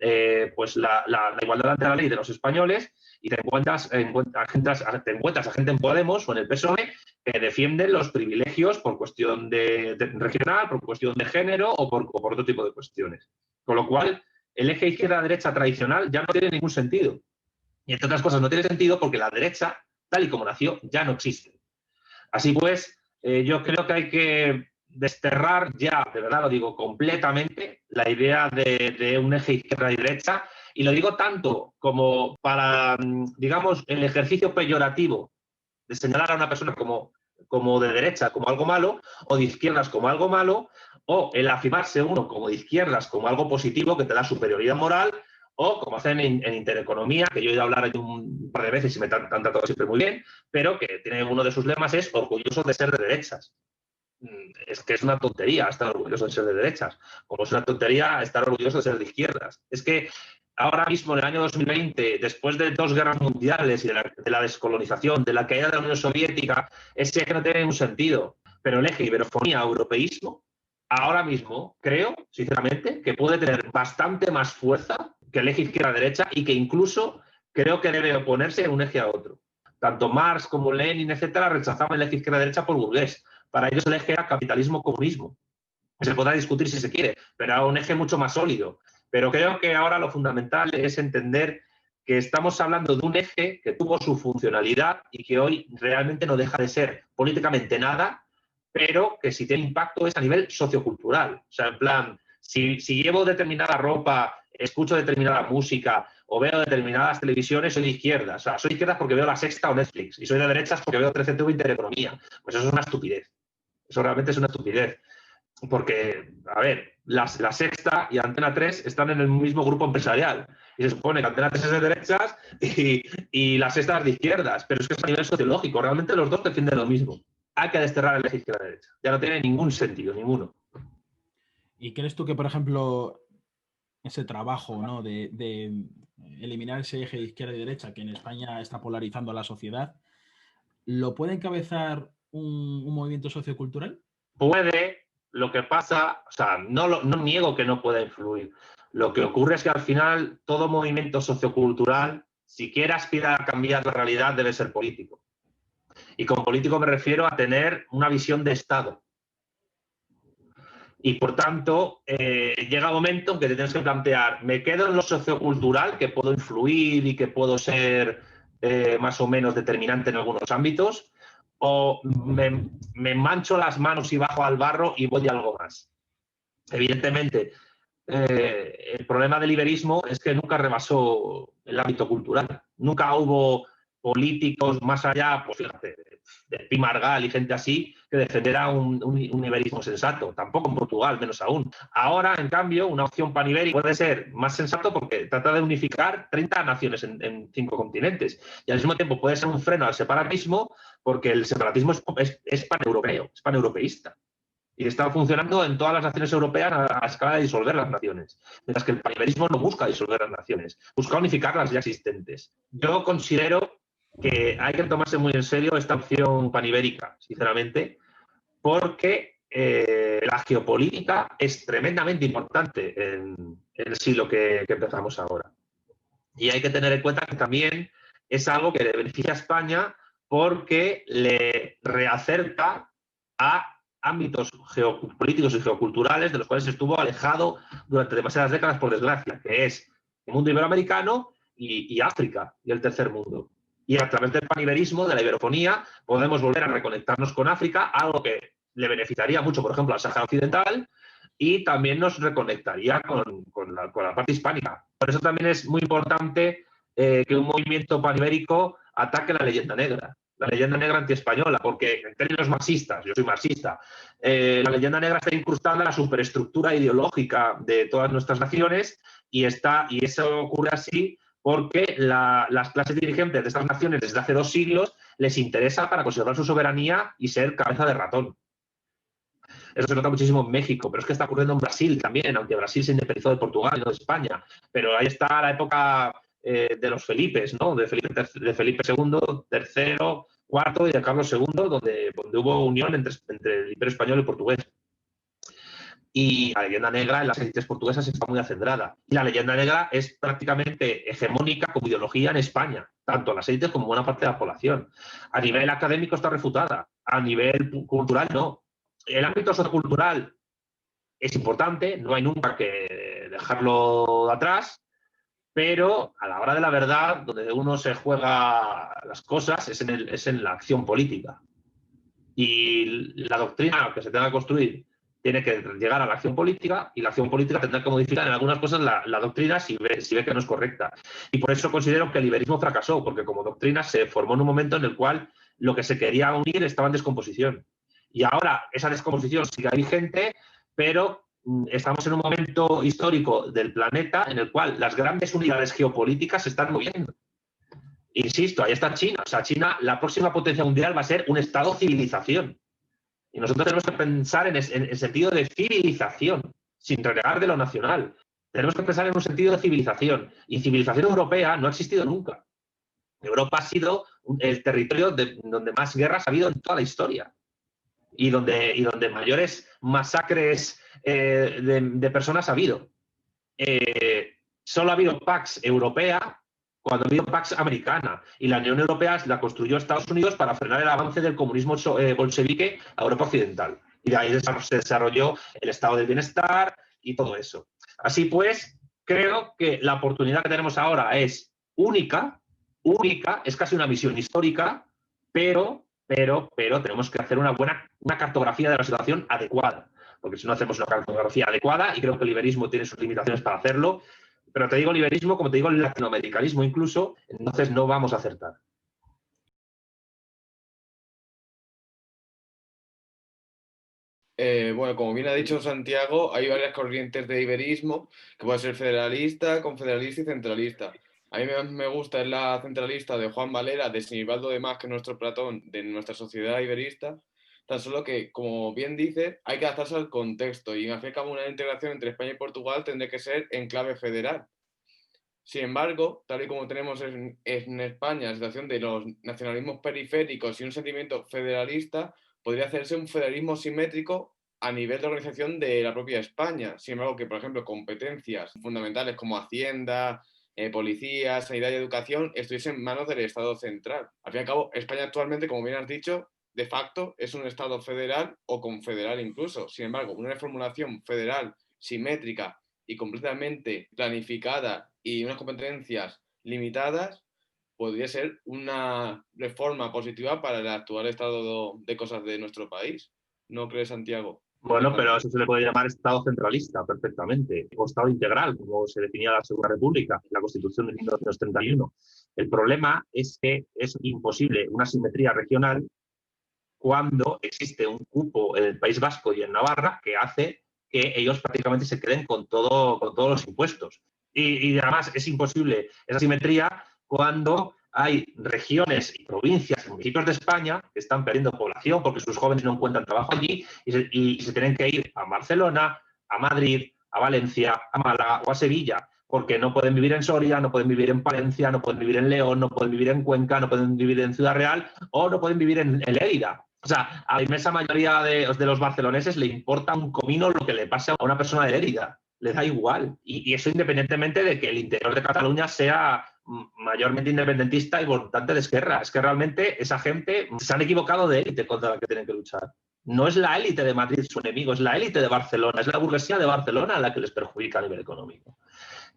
pues la igualdad ante la ley de los españoles, y te encuentras a gente en Podemos o en el PSOE que defienden los privilegios por cuestión de regional, por cuestión de género o por otro tipo de cuestiones. Con lo cual, el eje izquierda-derecha tradicional ya no tiene ningún sentido. Y entre otras cosas no tiene sentido porque la derecha, tal y como nació, ya no existe. Así pues, yo creo que hay que desterrar ya, de verdad lo digo completamente, la idea de un eje izquierda y derecha, y lo digo tanto como para, digamos, el ejercicio peyorativo de señalar a una persona como de derecha como algo malo, o de izquierdas como algo malo, o el afirmarse uno como de izquierdas como algo positivo que te da superioridad moral, o como hacen en Intereconomía, que yo he ido a hablar ahí un par de veces y me han tratado siempre muy bien, pero que tiene uno de sus lemas es orgulloso de ser de derechas. Es que es una tontería estar orgulloso de ser de derechas, como es una tontería estar orgulloso de ser de izquierdas. Es que ahora mismo, en el año 2020, después de 2 guerras mundiales y de la descolonización, de la caída de la Unión Soviética, ese eje no tiene ningún sentido. Pero el eje iberofonía-europeísmo, ahora mismo, creo, sinceramente, que puede tener bastante más fuerza que el eje izquierda-derecha y que incluso creo que debe oponerse de un eje a otro. Tanto Marx como Lenin, etcétera, rechazaban el eje izquierda-derecha por burgués. Para ellos el eje era capitalismo-comunismo. Se podrá discutir si se quiere, pero era un eje mucho más sólido. Pero creo que ahora lo fundamental es entender que estamos hablando de un eje que tuvo su funcionalidad y que hoy realmente no deja de ser políticamente nada, pero que si tiene impacto es a nivel sociocultural. O sea, en plan, si llevo determinada ropa, escucho determinada música o veo determinadas televisiones, soy de izquierda. O sea, soy de izquierda porque veo La Sexta o Netflix, y soy de derechas porque veo 13TV Intereconomía. Pues eso es una estupidez. Eso realmente es una estupidez. Porque, a ver, la Sexta y Antena 3 están en el mismo grupo empresarial. Y se supone que Antena 3 es de derechas y la Sexta es de izquierdas. Pero es que es a nivel sociológico. Realmente los dos defienden lo mismo. Hay que desterrar el eje izquierda-derecha. Ya no tiene ningún sentido, ninguno. ¿Y crees tú que, por ejemplo, ese trabajo, ¿no?, de eliminar ese eje de izquierda y derecha que en España está polarizando a la sociedad, lo puede encabezar un movimiento sociocultural? Puede, lo que pasa, o sea, no niego que no pueda influir. Lo que ocurre es que al final todo movimiento sociocultural, si quiere aspirar a cambiar la realidad, debe ser político. Y con político me refiero a tener una visión de Estado. Y por tanto, llega un momento en que te tienes que plantear, ¿me quedo en lo sociocultural, que puedo influir y que puedo ser más o menos determinante en algunos ámbitos? ¿O me mancho las manos y bajo al barro y voy a algo más? Evidentemente, el problema del iberismo es que nunca rebasó el ámbito cultural. Nunca hubo políticos más allá, pues fíjate, de Pi Margall y gente así, que defendiera un iberismo sensato. Tampoco en Portugal, menos aún. Ahora, en cambio, una opción panibérica puede ser más sensato porque trata de unificar 30 naciones en 5 continentes. Y al mismo tiempo puede ser un freno al separatismo porque el separatismo es paneuropeo, es paneuropeísta. Y está funcionando en todas las naciones europeas a escala de disolver las naciones. Mientras que el paniberismo no busca disolver las naciones, busca unificar las ya existentes. Yo considero que hay que tomarse muy en serio esta opción panibérica, sinceramente, porque la geopolítica es tremendamente importante en el siglo que empezamos ahora. Y hay que tener en cuenta que también es algo que le beneficia a España porque le reacerca a ámbitos geopolíticos y geoculturales de los cuales estuvo alejado durante demasiadas décadas, por desgracia, que es el mundo iberoamericano y África y el tercer mundo. Y a través del paniberismo, de la iberofonía, podemos volver a reconectarnos con África, algo que le beneficiaría mucho, por ejemplo, al Sáhara Occidental, y también nos reconectaría con la parte hispánica. Por eso también es muy importante que un movimiento panibérico ataque la leyenda negra antiespañola, porque en términos marxistas, yo soy marxista, la leyenda negra está incrustada en la superestructura ideológica de todas nuestras naciones y eso ocurre así porque las clases dirigentes de estas naciones desde hace 2 siglos les interesa para conservar su soberanía y ser cabeza de ratón. Eso se nota muchísimo en México, pero es que está ocurriendo en Brasil también, aunque Brasil se independizó de Portugal y no de España. Pero ahí está la época de los Felipes, ¿no? De Felipe II, III, IV y de Carlos II, donde hubo unión entre el Imperio Español y el portugués. Y la leyenda negra en las élites portuguesas está muy acendrada. Y la leyenda negra es prácticamente hegemónica como ideología en España, tanto en las élites como en buena parte de la población. A nivel académico está refutada, a nivel cultural no. El ámbito sociocultural es importante, no hay nunca que dejarlo atrás, pero a la hora de la verdad, donde uno se juega las cosas es en la acción política. Y la doctrina que se tenga que construir tiene que llegar a la acción política y la acción política tendrá que modificar en algunas cosas la doctrina si ve que no es correcta. Y por eso considero que el iberismo fracasó, porque como doctrina se formó en un momento en el cual lo que se quería unir estaba en descomposición. Y ahora esa descomposición sigue vigente, pero estamos en un momento histórico del planeta en el cual las grandes unidades geopolíticas se están moviendo. Insisto, ahí está China. O sea, China, la próxima potencia mundial va a ser un estado civilización. Y nosotros tenemos que pensar en el sentido de civilización, sin renegar de lo nacional. Tenemos que pensar en un sentido de civilización. Y civilización europea no ha existido nunca. Europa ha sido el territorio donde más guerras ha habido en toda la historia. Y donde mayores masacres de personas ha habido. Solo ha habido Pax Europea cuando ha habido Pax Americana. Y la Unión Europea la construyó Estados Unidos para frenar el avance del comunismo bolchevique a Europa Occidental. Y de ahí se desarrolló el estado del bienestar y todo eso. Así pues, creo que la oportunidad que tenemos ahora es única, es casi una misión histórica, pero tenemos que hacer una cartografía de la situación adecuada, porque si no hacemos una cartografía adecuada, y creo que el liberismo tiene sus limitaciones para hacerlo, pero te digo liberismo, como te digo el latinoamericanismo incluso, entonces no vamos a acertar. Bueno, como bien ha dicho Santiago, hay varias corrientes de iberismo, que puede ser federalista, confederalista y centralista. A mí me gusta es la centralista de Juan Valera, de Sinibaldo de Más, que nuestro Platón, de nuestra sociedad iberista, tan solo que, como bien dice, hay que adaptarse al contexto y, en fin, como una integración entre España y Portugal tendría que ser en clave federal. Sin embargo, tal y como tenemos en España la situación de los nacionalismos periféricos y un sentimiento federalista, podría hacerse un federalismo simétrico a nivel de organización de la propia España. Sin embargo, que, por ejemplo, competencias fundamentales como Hacienda, policía, sanidad y educación estuviesen en manos del Estado central. Al fin y al cabo, España actualmente, como bien has dicho, de facto es un Estado federal o confederal incluso. Sin embargo, una reformulación federal simétrica y completamente planificada y unas competencias limitadas podría ser una reforma positiva para el actual estado de cosas de nuestro país. ¿No crees, Santiago? Bueno, pero eso se le puede llamar Estado centralista perfectamente, o Estado integral, como se definía la Segunda República en la Constitución de 1931. El problema es que es imposible una simetría regional cuando existe un cupo en el País Vasco y en Navarra que hace que ellos prácticamente se queden con todos los impuestos. Y además es imposible esa simetría cuando hay regiones y provincias y municipios de España que están perdiendo población porque sus jóvenes no encuentran trabajo allí y se tienen que ir a Barcelona, a Madrid, a Valencia, a Málaga o a Sevilla, porque no pueden vivir en Soria, no pueden vivir en Palencia, no pueden vivir en León, no pueden vivir en Cuenca, no pueden vivir en Ciudad Real o no pueden vivir en Lérida. O sea, a la inmensa mayoría de los barceloneses le importa un comino lo que le pase a una persona de Lérida. Le da igual. Y eso independientemente de que el interior de Cataluña sea mayormente independentista y votante de Esquerra. Es que realmente esa gente se han equivocado de élite contra la que tienen que luchar. No es la élite de Madrid su enemigo, es la élite de Barcelona, es la burguesía de Barcelona la que les perjudica a nivel económico.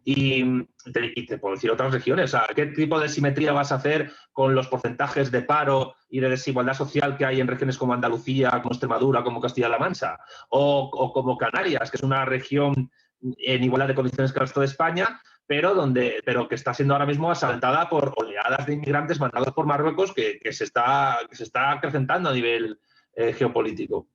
Y te puedo decir otras regiones. O sea, ¿qué tipo de simetría vas a hacer con los porcentajes de paro y de desigualdad social que hay en regiones como Andalucía, como Extremadura, como Castilla-La Mancha? O como Canarias, que es una región en igualdad de condiciones que el resto de España, pero que está siendo ahora mismo asaltada por oleadas de inmigrantes mandados por Marruecos que se está acrecentando a nivel geopolítico.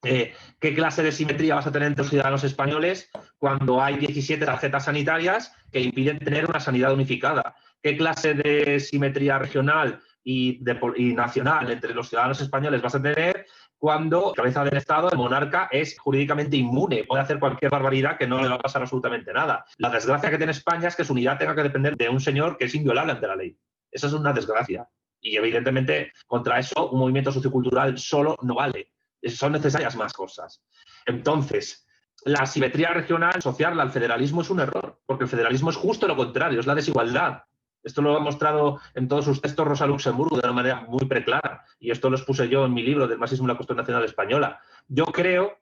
¿Qué clase de simetría vas a tener entre los ciudadanos españoles cuando hay 17 tarjetas sanitarias que impiden tener una sanidad unificada? ¿Qué clase de simetría regional y nacional entre los ciudadanos españoles vas a tener cuando la cabeza del Estado, el monarca, es jurídicamente inmune? Puede hacer cualquier barbaridad que no le va a pasar absolutamente nada. La desgracia que tiene España es que su unidad tenga que depender de un señor que es inviolable ante la ley. Eso es una desgracia. Y evidentemente contra eso un movimiento sociocultural solo no vale. Son necesarias más cosas. Entonces, la simetría regional, asociarla al federalismo es un error, porque el federalismo es justo lo contrario, es la desigualdad. Esto lo ha mostrado en todos sus textos Rosa Luxemburgo de una manera muy preclara, y esto lo expuse yo en mi libro del marxismo y la cuestión nacional española. Yo creo,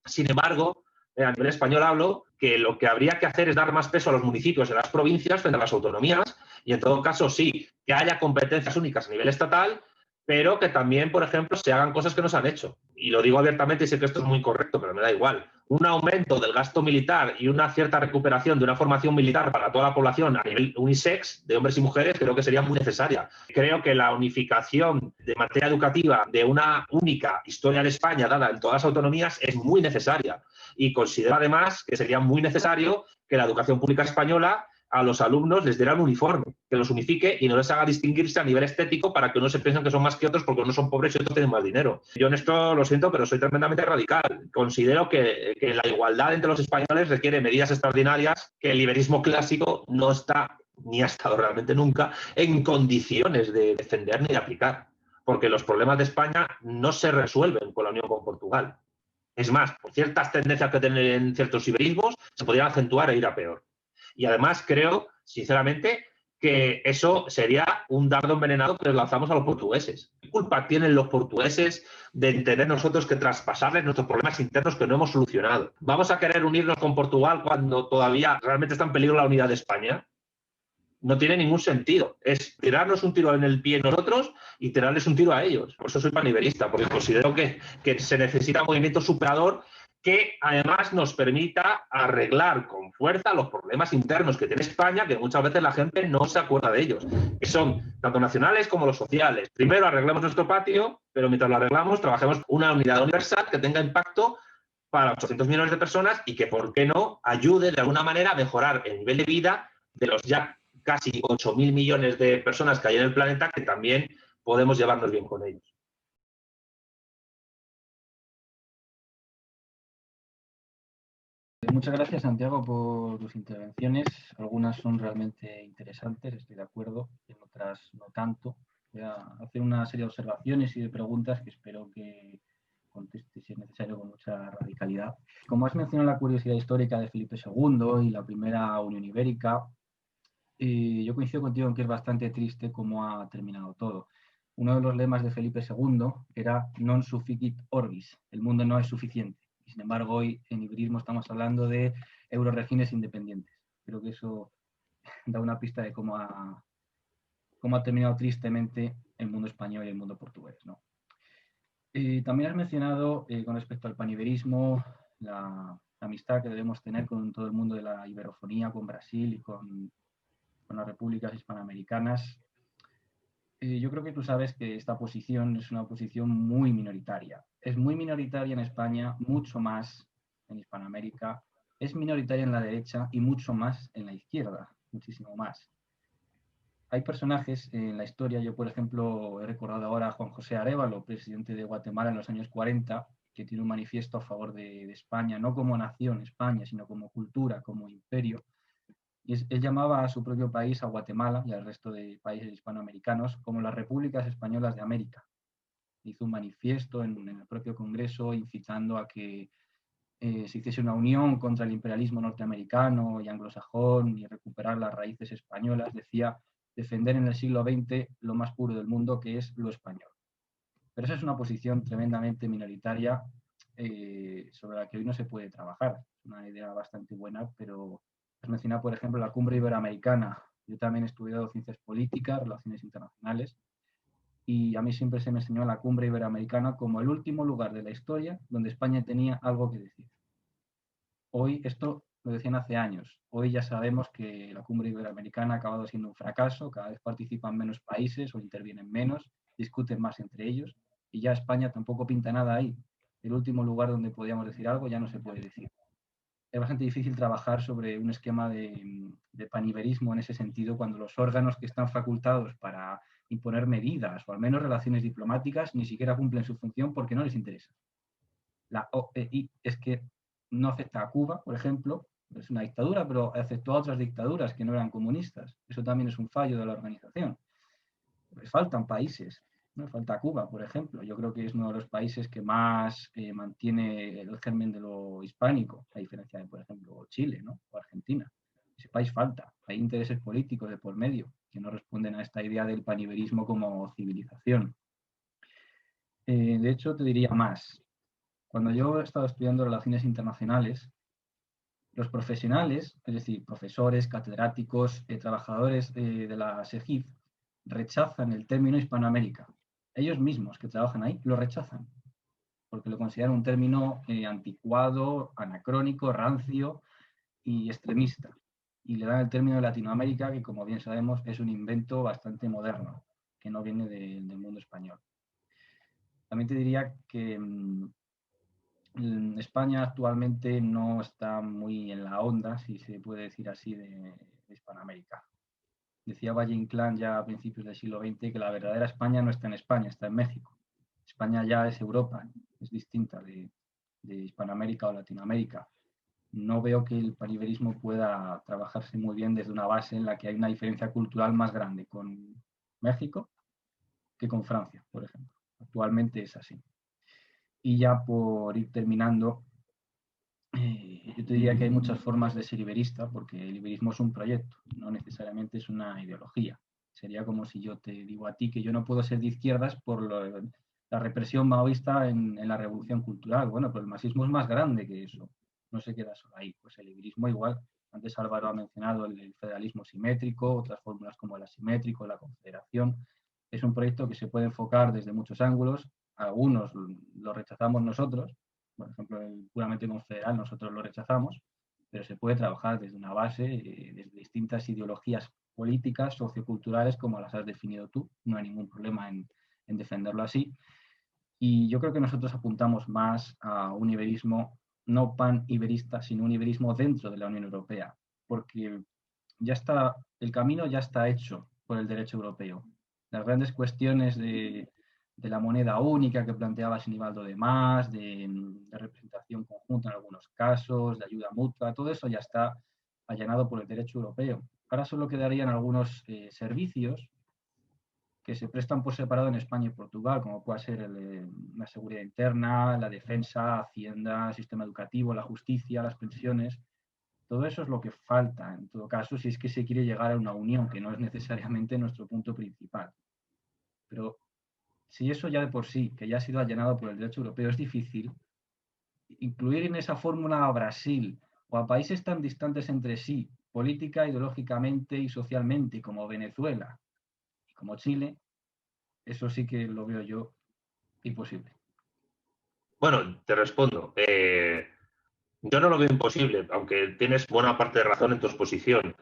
sin embargo, a nivel español hablo, que lo que habría que hacer es dar más peso a los municipios y a las provincias frente a las autonomías, y en todo caso sí, que haya competencias únicas a nivel estatal, pero que también, por ejemplo, se hagan cosas que no se han hecho. Y lo digo abiertamente y sé que esto es muy correcto, pero me da igual. Un aumento del gasto militar y una cierta recuperación de una formación militar para toda la población a nivel unisex, de hombres y mujeres, creo que sería muy necesaria. Creo que la unificación de materia educativa de una única historia de España dada en todas las autonomías es muy necesaria. Y considero además que sería muy necesario que la educación pública española a los alumnos les diera un uniforme, que los unifique y no les haga distinguirse a nivel estético para que unos se piensen que son más que otros porque unos son pobres y otros tienen más dinero. Yo en esto lo siento, pero soy tremendamente radical. Considero que la igualdad entre los españoles requiere medidas extraordinarias que el liberismo clásico no está, ni ha estado realmente nunca, en condiciones de defender ni de aplicar. Porque los problemas de España no se resuelven con la unión con Portugal. Es más, por ciertas tendencias que tienen ciertos iberismos, se podrían acentuar e ir a peor. Y además creo, sinceramente, que eso sería un dardo envenenado que les lanzamos a los portugueses. ¿Qué culpa tienen los portugueses de tener nosotros que traspasarles nuestros problemas internos que no hemos solucionado? ¿Vamos a querer unirnos con Portugal cuando todavía realmente está en peligro la unidad de España? No tiene ningún sentido. Es tirarnos un tiro en el pie nosotros y tirarles un tiro a ellos. Por eso soy paniverista, porque considero que se necesita un movimiento superador que además nos permita arreglar con fuerza los problemas internos que tiene España, que muchas veces la gente no se acuerda de ellos, que son tanto nacionales como los sociales. Primero arreglemos nuestro patio, pero mientras lo arreglamos, trabajemos una unidad universal que tenga impacto para 800 millones de personas y que, ¿por qué no?, ayude de alguna manera a mejorar el nivel de vida de los ya casi 8.000 millones de personas que hay en el planeta, que también podemos llevarnos bien con ellos. Muchas gracias, Santiago, por tus intervenciones. Algunas son realmente interesantes, estoy de acuerdo, y en otras no tanto. Voy a hacer una serie de observaciones y de preguntas que espero que conteste, si es necesario, con mucha radicalidad. Como has mencionado la curiosidad histórica de Felipe II y la primera Unión Ibérica, yo coincido contigo en que es bastante triste cómo ha terminado todo. Uno de los lemas de Felipe II era non sufficit orbis, el mundo no es suficiente. Y sin embargo, hoy en iberismo estamos hablando de euroregiones independientes. Creo que eso da una pista de cómo ha terminado tristemente el mundo español y el mundo portugués, ¿no? También has mencionado, con respecto al paniberismo, la amistad que debemos tener con todo el mundo de la iberofonía, con Brasil y con las repúblicas hispanoamericanas. Yo creo que tú sabes que esta posición es una posición muy minoritaria. Es muy minoritaria en España, mucho más en Hispanoamérica. Es minoritaria en la derecha y mucho más en la izquierda, muchísimo más. Hay personajes en la historia, yo por ejemplo he recordado ahora a Juan José Arévalo, presidente de Guatemala en los años 40, que tiene un manifiesto a favor de España, no como nación España, sino como cultura, como imperio. Y él llamaba a su propio país, a Guatemala y al resto de países hispanoamericanos, como las repúblicas españolas de América. Hizo un manifiesto en el propio Congreso incitando a que se hiciese una unión contra el imperialismo norteamericano y anglosajón y recuperar las raíces españolas. Decía defender en el siglo XX lo más puro del mundo, que es lo español. Pero esa es una posición tremendamente minoritaria sobre la que hoy no se puede trabajar. Es una idea bastante buena, pero has mencionado, por ejemplo, la Cumbre Iberoamericana. Yo también he estudiado ciencias políticas, relaciones internacionales, y a mí siempre se me enseñó la Cumbre Iberoamericana como el último lugar de la historia donde España tenía algo que decir. Hoy, esto lo decían hace años, hoy ya sabemos que la Cumbre Iberoamericana ha acabado siendo un fracaso, cada vez participan menos países o intervienen menos, discuten más entre ellos, y ya España tampoco pinta nada ahí. El último lugar donde podíamos decir algo ya no se puede decir. Es bastante difícil trabajar sobre un esquema de paniverismo en ese sentido cuando los órganos que están facultados para imponer medidas o al menos relaciones diplomáticas ni siquiera cumplen su función porque no les interesa. La OEI es que no acepta a Cuba, por ejemplo, es una dictadura, pero aceptó a otras dictaduras que no eran comunistas. Eso también es un fallo de la organización. Pues faltan países. ¿No? Falta Cuba, por ejemplo. Yo creo que es uno de los países que más mantiene el germen de lo hispánico, a diferencia de, por ejemplo, Chile, ¿no? O Argentina. Ese país falta. Hay intereses políticos de por medio que no responden a esta idea del paniverismo como civilización. De hecho, te diría más. Cuando yo he estado estudiando relaciones internacionales, los profesionales, es decir, profesores, catedráticos, trabajadores de la SEGIF, rechazan el término Hispanoamérica. Ellos mismos que trabajan ahí lo rechazan, porque lo consideran un término anticuado, anacrónico, rancio y extremista. Y le dan el término de Latinoamérica, que como bien sabemos es un invento bastante moderno, que no viene del mundo español. También te diría que España actualmente no está muy en la onda, si se puede decir así, de Hispanoamérica. Decía Valle Inclán ya a principios del siglo XX que la verdadera España no está en España, está en México. España ya es Europa, es distinta de Hispanoamérica o Latinoamérica. No veo que el paniberismo pueda trabajarse muy bien desde una base en la que hay una diferencia cultural más grande con México que con Francia, por ejemplo. Actualmente es así. Y ya por ir terminando, yo te diría que hay muchas formas de ser iberista, porque el iberismo es un proyecto, no necesariamente es una ideología. Sería como si yo te digo a ti que yo no puedo ser de izquierdas por la represión maoísta en la revolución cultural. Bueno, pero el marxismo es más grande que eso, no se queda solo ahí. Pues el iberismo igual, antes Álvaro ha mencionado el federalismo simétrico, otras fórmulas como el asimétrico, la confederación. Es un proyecto que se puede enfocar desde muchos ángulos, algunos lo rechazamos nosotros, por ejemplo, el puramente confederal nosotros lo rechazamos, pero se puede trabajar desde una base, desde distintas ideologías políticas, socioculturales, como las has definido tú. No hay ningún problema en defenderlo así. Y yo creo que nosotros apuntamos más a un iberismo no pan-iberista, sino un iberismo dentro de la Unión Europea, porque ya está, el camino ya está hecho por el derecho europeo. Las grandes cuestiones de la moneda única que planteaba Sinibaldo de Mas, de representación conjunta en algunos casos, de ayuda mutua, todo eso ya está allanado por el derecho europeo. Ahora solo quedarían algunos servicios que se prestan por separado en España y Portugal, como puede ser la seguridad interna, la defensa, Hacienda, sistema educativo, la justicia, las pensiones. Todo eso es lo que falta, en todo caso, si es que se quiere llegar a una unión, que no es necesariamente nuestro punto principal. Pero si eso ya de por sí, que ya ha sido allanado por el derecho europeo, es difícil, incluir en esa fórmula a Brasil o a países tan distantes entre sí, política, ideológicamente y socialmente, como Venezuela y como Chile, eso sí que lo veo yo imposible. Bueno, te respondo. Yo no lo veo imposible, aunque tienes buena parte de razón en tu exposición.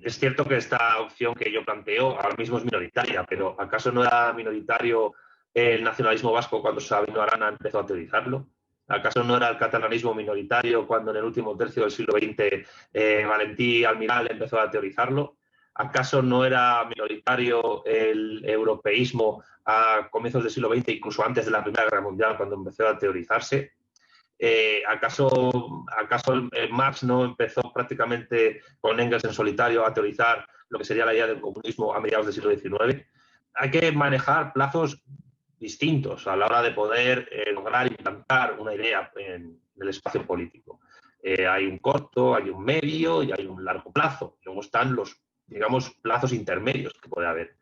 Es cierto que esta opción que yo planteo ahora mismo es minoritaria, pero ¿acaso no era minoritario el nacionalismo vasco cuando Sabino Arana empezó a teorizarlo? ¿Acaso no era el catalanismo minoritario cuando en el último tercio del siglo XX Valentí Almiral empezó a teorizarlo? ¿Acaso no era minoritario el europeísmo a comienzos del siglo XX, incluso antes de la Primera Guerra Mundial, cuando empezó a teorizarse? ¿Acaso Marx no empezó prácticamente con Engels en solitario a teorizar lo que sería la idea del comunismo a mediados del siglo XIX? Hay que manejar plazos distintos a la hora de poder lograr implantar una idea en el espacio político. Hay un corto, hay un medio y hay un largo plazo. Luego están los, digamos, plazos intermedios que puede haber.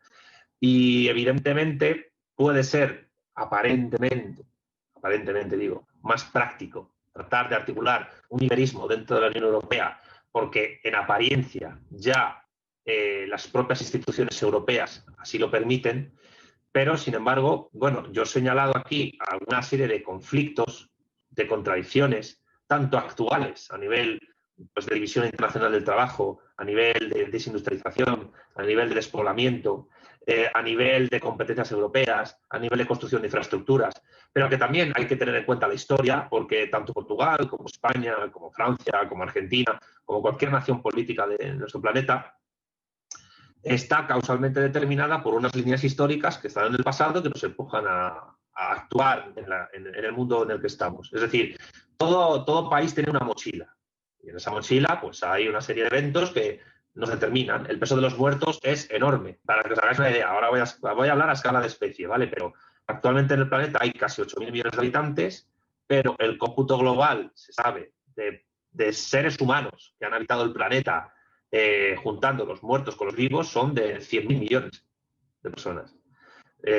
Y evidentemente puede ser aparentemente digo, más práctico tratar de articular un iberismo dentro de la Unión Europea, porque en apariencia ya las propias instituciones europeas así lo permiten, pero sin embargo, bueno, yo he señalado aquí alguna serie de conflictos, de contradicciones, tanto actuales a nivel pues, de división internacional del trabajo, a nivel de desindustrialización, a nivel de despoblamiento, a nivel de competencias europeas, a nivel de construcción de infraestructuras, pero que también hay que tener en cuenta la historia, porque tanto Portugal como España, como Francia, como Argentina, como cualquier nación política de nuestro planeta, está causalmente determinada por unas líneas históricas que están en el pasado que nos empujan a actuar en el mundo en el que estamos. Es decir, todo país tiene una mochila. Y en esa mochila pues hay una serie de eventos que nos determinan. El peso de los muertos es enorme. Para que os hagáis una idea, ahora voy a hablar a escala de especie, ¿vale? Pero actualmente en el planeta hay casi 8.000 millones de habitantes, pero el cómputo global, se sabe, de seres humanos que han habitado el planeta juntando los muertos con los vivos, son de 100.000 millones de personas.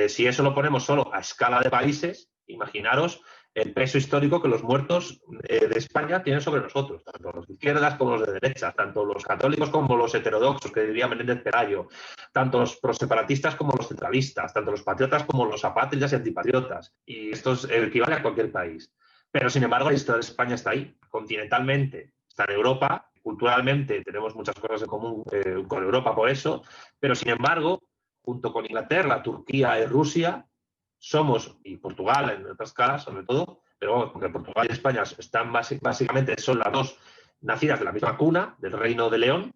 Si eso lo ponemos solo a escala de países, imaginaros el peso histórico que los muertos de España tienen sobre nosotros, tanto los de izquierdas como los de derechas, tanto los católicos como los heterodoxos, que diría Menéndez Pelayo, tanto los proseparatistas como los centralistas, tanto los patriotas como los apátridas y antipatriotas. Y esto equivale a cualquier país. Pero, sin embargo, la historia de España está ahí. Continentalmente está en Europa. Culturalmente tenemos muchas cosas en común con Europa por eso. Pero, sin embargo, junto con Inglaterra, Turquía y Rusia, somos, y Portugal en otras escalas sobre todo, pero bueno, porque Portugal y España están básicamente, son las dos nacidas de la misma cuna, del Reino de León,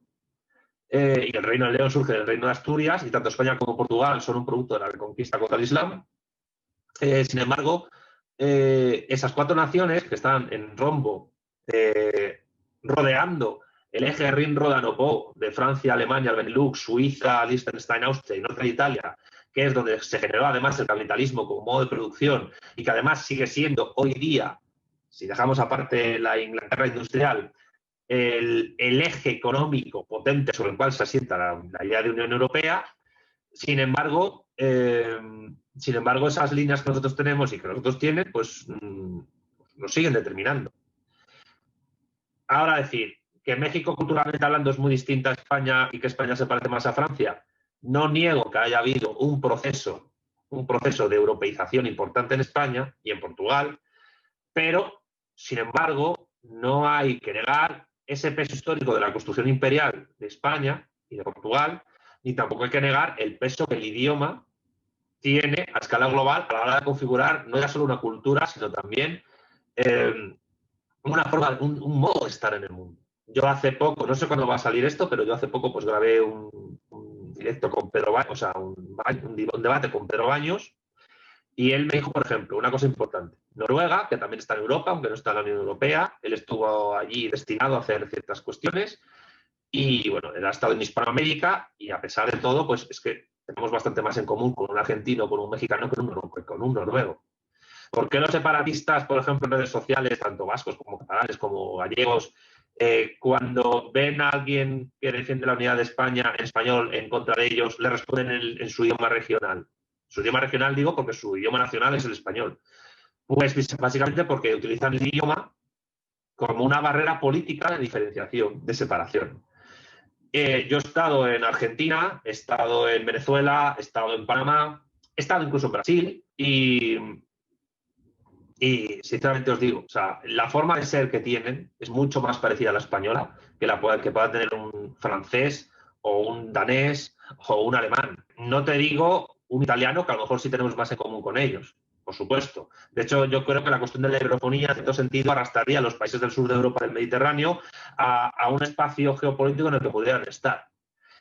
y el Reino de León surge del Reino de Asturias, y tanto España como Portugal son un producto de la reconquista contra el Islam. Sin embargo, esas 4 naciones que están en rombo, rodeando el eje Rin-Ródano-Po de Francia, Alemania, el Benelux, Suiza, Liechtenstein, Austria y norte de Italia, que es donde se generó además el capitalismo como modo de producción y que además sigue siendo hoy día, si dejamos aparte la Inglaterra industrial, el eje económico potente sobre el cual se asienta la idea de Unión Europea. Sin embargo, esas líneas que nosotros tenemos y que nosotros tienen, pues nos siguen determinando. Ahora decir que México culturalmente hablando es muy distinta a España y que España se parece más a Francia, no niego que haya habido un proceso de europeización importante en España y en Portugal, pero, sin embargo, no hay que negar ese peso histórico de la construcción imperial de España y de Portugal, ni tampoco hay que negar el peso que el idioma tiene a escala global a la hora de configurar no ya solo una cultura, sino también una forma, un modo de estar en el mundo. Yo hace poco, no sé cuándo va a salir esto, pero yo hace poco pues grabé un directo con Pedro Baños, o sea, un debate con Pedro Baños, y él me dijo, por ejemplo, una cosa importante. Noruega, que también está en Europa, aunque no está en la Unión Europea, él estuvo allí destinado a hacer ciertas cuestiones, y bueno, él ha estado en Hispanoamérica, y a pesar de todo, pues es que tenemos bastante más en común con un argentino, con un mexicano, que con un noruego. ¿Por qué los separatistas, por ejemplo, en redes sociales, tanto vascos como catalanes como gallegos, cuando ven a alguien que defiende la unidad de España en español en contra de ellos, le responden en su idioma regional? Su idioma regional digo porque su idioma nacional es el español. Pues básicamente porque utilizan el idioma como una barrera política de diferenciación, de separación. Yo he estado en Argentina, he estado en Venezuela, he estado en Panamá, he estado incluso en Brasil y sinceramente os digo, o sea, la forma de ser que tienen es mucho más parecida a la española que que pueda tener un francés o un danés o un alemán. No te digo un italiano, que a lo mejor sí tenemos más en común con ellos, por supuesto. De hecho, yo creo que la cuestión de la eurofonía, en cierto sentido, arrastraría a los países del sur de Europa, del Mediterráneo, a un espacio geopolítico en el que pudieran estar.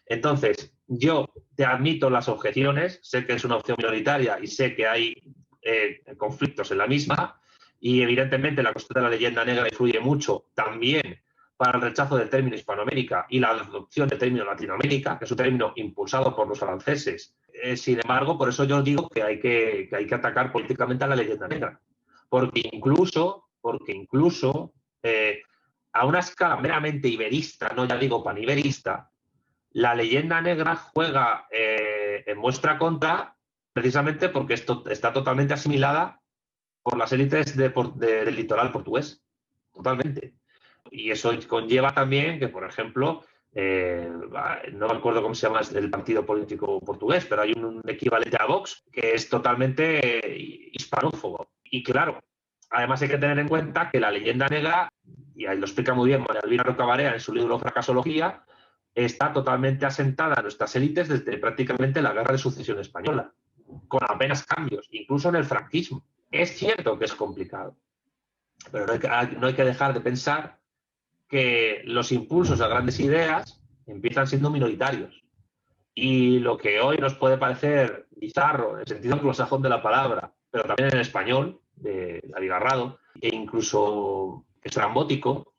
Entonces, yo te admito las objeciones, sé que es una opción minoritaria y sé que hay conflictos en la misma, y evidentemente la cuestión de la leyenda negra influye mucho también para el rechazo del término Hispanoamérica y la adopción del término Latinoamérica, que es un término impulsado por los franceses. Sin embargo, por eso yo digo que hay que atacar políticamente a la leyenda negra, porque incluso a una escala meramente iberista, no ya digo paniberista, la leyenda negra juega en vuestra contra precisamente porque esto está totalmente asimilada por las élites del litoral portugués. Totalmente. Y eso conlleva también que, por ejemplo, no me acuerdo cómo se llama el partido político portugués, pero hay un equivalente a Vox que es totalmente hispanófobo. Y claro, además hay que tener en cuenta que la leyenda negra, y ahí lo explica muy bien María Elvira Rocabarea en su libro Fracasología, está totalmente asentada en nuestras élites desde prácticamente la Guerra de Sucesión Española, con apenas cambios, incluso en el franquismo. Es cierto que es complicado, pero no hay que dejar de pensar que los impulsos a grandes ideas empiezan siendo minoritarios. Y lo que hoy nos puede parecer bizarro, en el sentido anglosajón de la palabra, pero también en español, abigarrado, e incluso estrambótico,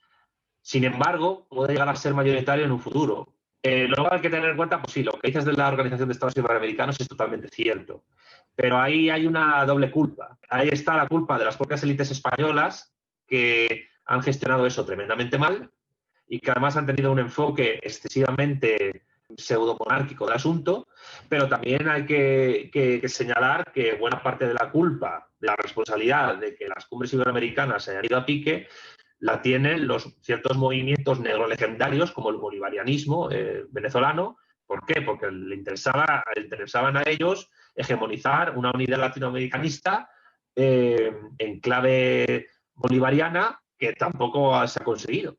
sin embargo, puede llegar a ser mayoritario en un futuro. Luego hay que tener en cuenta, pues sí, lo que dices de la Organización de Estados Iberoamericanos es totalmente cierto. Pero ahí hay una doble culpa. Ahí está la culpa de las propias élites españolas que han gestionado eso tremendamente mal y que además han tenido un enfoque excesivamente pseudo-monárquico del asunto, pero también hay que señalar que buena parte de la culpa, de la responsabilidad de que las cumbres iberoamericanas se hayan ido a pique, la tienen ciertos movimientos negrolegendarios como el bolivarianismo venezolano. ¿Por qué? Porque le interesaban a ellos hegemonizar una unidad latinoamericanista en clave bolivariana que tampoco se ha conseguido.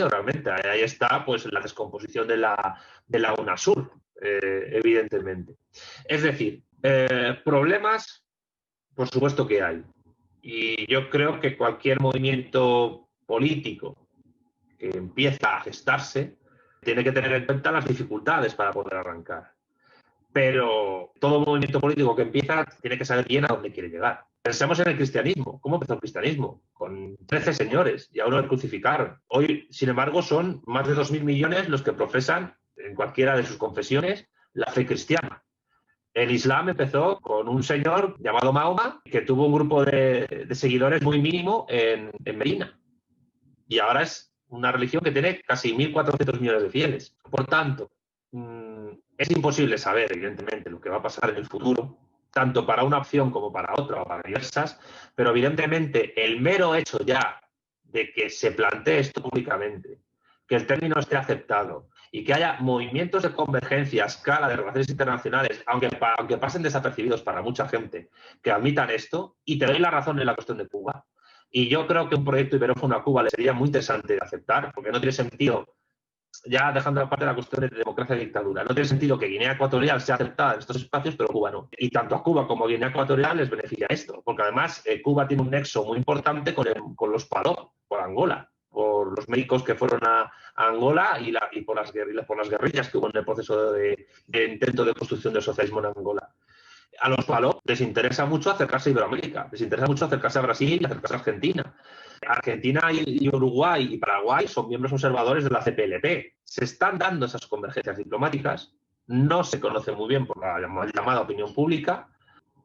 Realmente. Ahí está pues la descomposición de la UNASUR, evidentemente. Es decir, problemas, por supuesto que hay. Y yo creo que cualquier movimiento político que empieza a gestarse, tiene que tener en cuenta las dificultades para poder arrancar. Pero todo movimiento político que empieza tiene que saber bien a dónde quiere llegar. Pensemos en el cristianismo. ¿Cómo empezó el cristianismo? Con 13 señores y a uno le crucificaron. Hoy, sin embargo, son más de 2.000 millones los que profesan en cualquiera de sus confesiones la fe cristiana. El Islam empezó con un señor llamado Mahoma que tuvo un grupo de seguidores muy mínimo en Medina. Y ahora es una religión que tiene casi 1.400 millones de fieles. Por tanto, es imposible saber, evidentemente, lo que va a pasar en el futuro, tanto para una opción como para otra o para diversas, pero evidentemente el mero hecho ya de que se plantee esto públicamente, que el término esté aceptado y que haya movimientos de convergencia a escala de relaciones internacionales, aunque pasen desapercibidos para mucha gente, que admitan esto, y te doy la razón en la cuestión de Cuba. Y yo creo que un proyecto iberófono a Cuba le sería muy interesante de aceptar, porque no tiene sentido, ya dejando aparte la cuestión de democracia y dictadura, no tiene sentido que Guinea Ecuatorial sea aceptada en estos espacios, pero Cuba no. Y tanto a Cuba como a Guinea Ecuatorial les beneficia esto, porque además Cuba tiene un nexo muy importante con los PALO, por Angola, por los médicos que fueron a Angola y por las guerrillas que hubo en el proceso de intento de construcción del socialismo en Angola. A los PALO les interesa mucho acercarse a Iberoamérica, les interesa mucho acercarse a Brasil y acercarse a Argentina. Argentina y Uruguay y Paraguay son miembros observadores de la CPLP. Se están dando esas convergencias diplomáticas, no se conoce muy bien por la llamada opinión pública,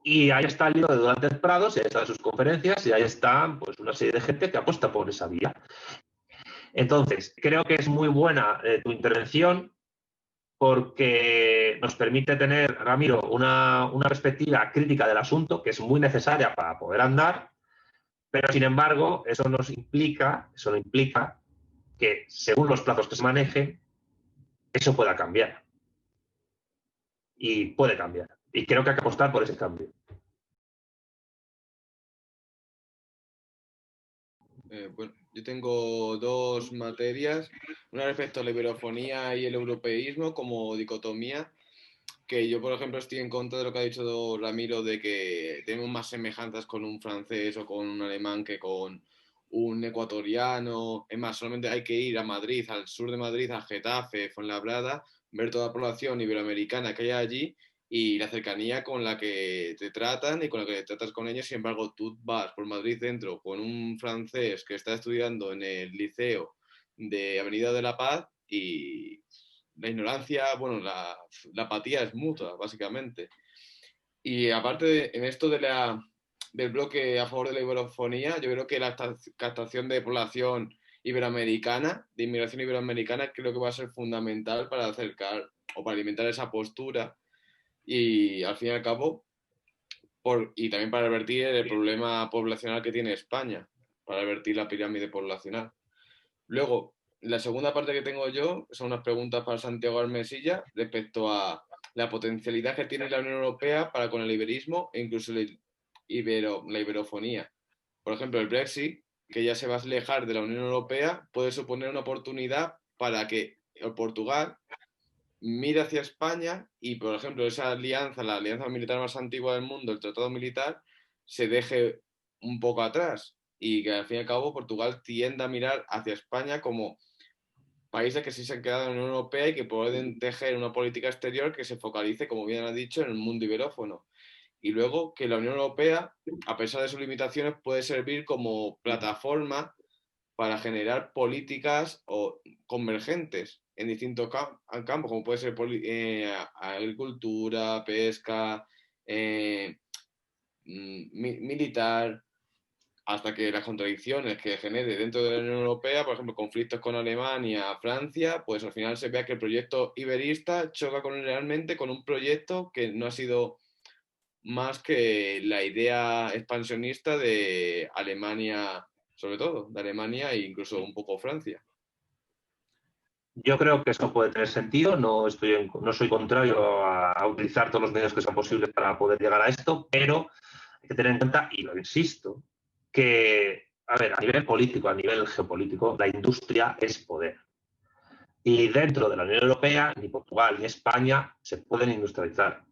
y ahí está el lío de Durantes Prados, y ahí están sus conferencias, y ahí está pues, una serie de gente que apuesta por esa vía. Entonces, creo que es muy buena tu intervención, porque nos permite tener, Ramiro, una perspectiva crítica del asunto que es muy necesaria para poder andar, pero sin embargo eso no implica que según los plazos que se manejen, eso pueda cambiar. Y puede cambiar. Y creo que hay que apostar por ese cambio. Bueno, yo tengo dos materias, una respecto a la iberofonía y el europeísmo como dicotomía, que yo, por ejemplo, estoy en contra de lo que ha dicho Ramiro, de que tenemos más semejanzas con un francés o con un alemán que con un ecuatoriano. Es más, solamente hay que ir a Madrid, al sur de Madrid, a Getafe, Fuenlabrada, ver toda la población iberoamericana que hay allí y la cercanía con la que te tratan y con la que te tratas con ellos. Sin embargo, tú vas por Madrid Centro con un francés que está estudiando en el liceo de Avenida de la Paz y la ignorancia, bueno, la apatía es mutua, básicamente. Y aparte, en esto del bloque a favor de la iberofonía, yo creo que la captación de población iberoamericana, de inmigración iberoamericana, creo que va a ser fundamental para acercar o para alimentar esa postura y, al fin y al cabo, y también para revertir el problema poblacional que tiene España, para revertir la pirámide poblacional. Luego, la segunda parte que tengo yo son unas preguntas para Santiago Armesilla respecto a la potencialidad que tiene la Unión Europea para con el iberismo e incluso la iberofonía. Por ejemplo, el Brexit, que ya se va a alejar de la Unión Europea, puede suponer una oportunidad para que Portugal mire hacia España y, por ejemplo, esa alianza, la alianza militar más antigua del mundo, el Tratado Militar, se deje un poco atrás y que al fin y al cabo Portugal tienda a mirar hacia España como países que sí se han quedado en la Unión Europea y que pueden tejer una política exterior que se focalice, como bien ha dicho, en el mundo iberófono. Y luego que la Unión Europea, a pesar de sus limitaciones, puede servir como plataforma para generar políticas convergentes en distintos campos, como puede ser agricultura, pesca, militar, hasta que las contradicciones que genere dentro de la Unión Europea, por ejemplo, conflictos con Alemania, Francia, pues al final se vea que el proyecto iberista choca realmente con un proyecto que no ha sido más que la idea expansionista de Alemania, sobre todo, de Alemania e incluso un poco Francia. Yo creo que eso puede tener sentido, no soy contrario a utilizar todos los medios que sean posibles para poder llegar a esto, pero hay que tener en cuenta, y lo insisto, que, a ver, a nivel político, a nivel geopolítico, la industria es poder. Y dentro de la Unión Europea, ni Portugal ni España se pueden industrializar,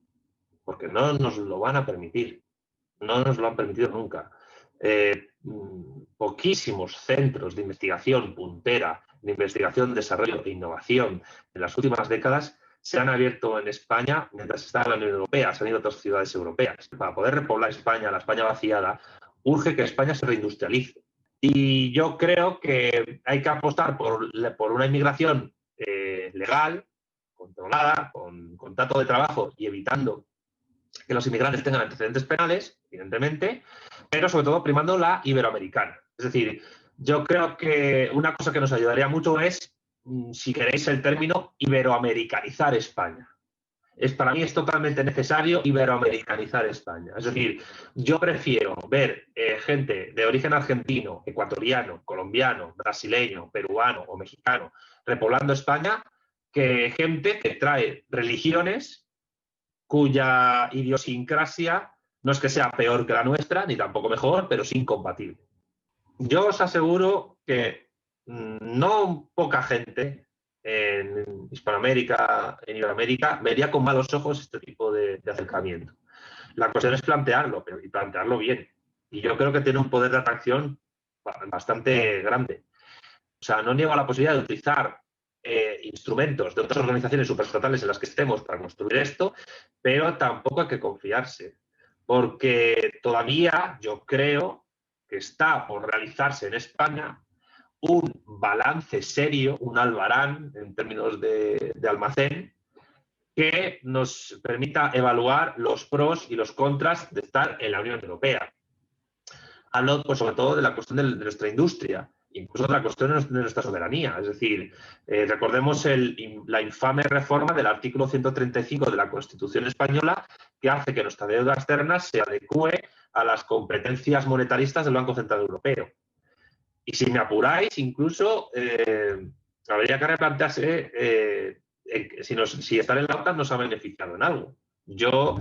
porque no nos lo van a permitir. No nos lo han permitido nunca. poquísimos centros de investigación puntera, de investigación, desarrollo e innovación en las últimas décadas se han abierto en España mientras estaba en la Unión Europea, se han ido a otras ciudades europeas. Para poder repoblar España, la España vaciada, urge que España se reindustrialice. Y yo creo que hay que apostar por una inmigración legal, controlada, con contrato de trabajo y evitando que los inmigrantes tengan antecedentes penales, evidentemente, pero sobre todo primando la iberoamericana. Es decir, yo creo que una cosa que nos ayudaría mucho es, si queréis el término, iberoamericanizar España. Para mí es totalmente necesario iberoamericanizar España. Es decir, yo prefiero ver gente de origen argentino, ecuatoriano, colombiano, brasileño, peruano o mexicano repoblando España que gente que trae religiones cuya idiosincrasia no es que sea peor que la nuestra, ni tampoco mejor, pero es incompatible. Yo os aseguro que no poca gente en Hispanoamérica, en Iberoamérica, vería con malos ojos este tipo de acercamiento. La cuestión es plantearlo, y plantearlo bien. Y yo creo que tiene un poder de atracción bastante grande. O sea, no niego la posibilidad de utilizar instrumentos de otras organizaciones supraestatales en las que estemos para construir esto, pero tampoco hay que confiarse, porque todavía yo creo que está por realizarse en España un balance serio, un albarán en términos de almacén, que nos permita evaluar los pros y los contras de estar en la Unión Europea. Hablo, pues, sobre todo de la cuestión de nuestra industria, incluso de la cuestión de nuestra soberanía. Es decir, recordemos la infame reforma del artículo 135 de la Constitución española, que hace que nuestra deuda externa se adecue a las competencias monetaristas del Banco Central Europeo. Y si me apuráis, incluso habría que replantearse si estar en la OTAN nos ha beneficiado en algo. Yo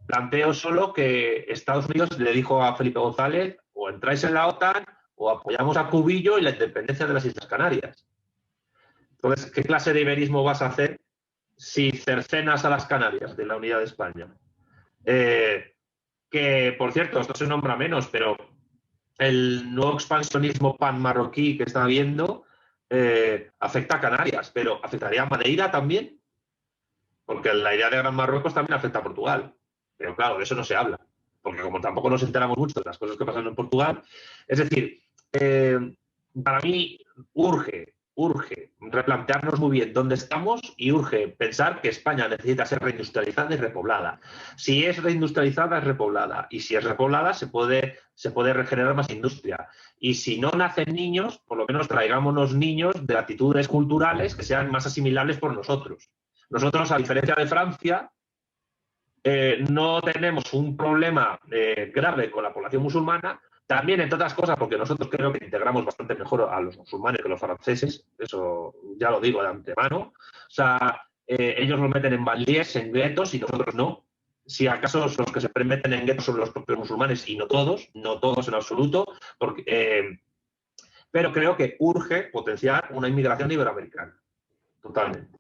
planteo solo que Estados Unidos le dijo a Felipe González: o entráis en la OTAN o apoyamos a Cubillo y la independencia de las Islas Canarias. Entonces, ¿qué clase de iberismo vas a hacer si cercenas a las Canarias de la unidad de España? Que, por cierto, esto se nombra menos, pero el nuevo expansionismo pan-marroquí que está habiendo afecta a Canarias, pero ¿afectaría a Madeira también? Porque la idea de Gran Marruecos también afecta a Portugal. Pero claro, de eso no se habla, porque como tampoco nos enteramos mucho de las cosas que pasan en Portugal, es decir, para mí urge replantearnos muy bien dónde estamos y urge pensar que España necesita ser reindustrializada y repoblada. Si es reindustrializada, es repoblada. Y si es repoblada, se puede regenerar más industria. Y si no nacen niños, por lo menos traigámonos niños de latitudes culturales que sean más asimilables por nosotros. Nosotros, a diferencia de Francia, no tenemos un problema grave con la población musulmana, también, entre otras cosas, porque nosotros creo que integramos bastante mejor a los musulmanes que los franceses, eso ya lo digo de antemano. O sea, ellos los meten en banlieues, en guetos, y nosotros no. Si acaso los que se meten en guetos son los propios musulmanes, y no todos en absoluto, pero creo que urge potenciar una inmigración iberoamericana, totalmente.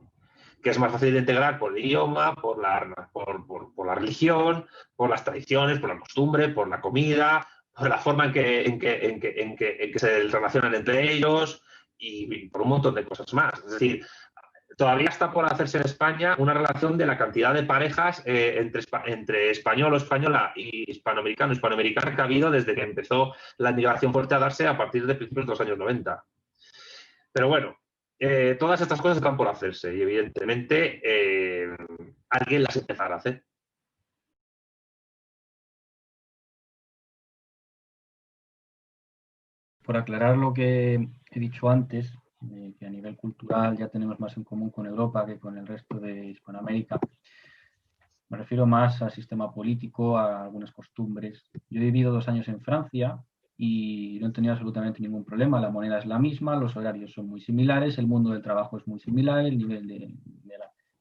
Que es más fácil de integrar por el idioma, por la religión, por las tradiciones, por la costumbre, por la comida, por la forma en que se relacionan entre ellos y por un montón de cosas más. Es decir, todavía está por hacerse en España una relación de la cantidad de parejas entre español o española y hispanoamericano que ha habido desde que empezó la inmigración fuerte a darse a partir de principios de los años 90. Pero bueno, todas estas cosas están por hacerse y evidentemente alguien las empezará a hacer. Por aclarar lo que he dicho antes, que a nivel cultural ya tenemos más en común con Europa que con el resto de Hispanoamérica, me refiero más al sistema político, a algunas costumbres. Yo he vivido 2 años en Francia y no he tenido absolutamente ningún problema. La moneda es la misma, los horarios son muy similares, el mundo del trabajo es muy similar, el nivel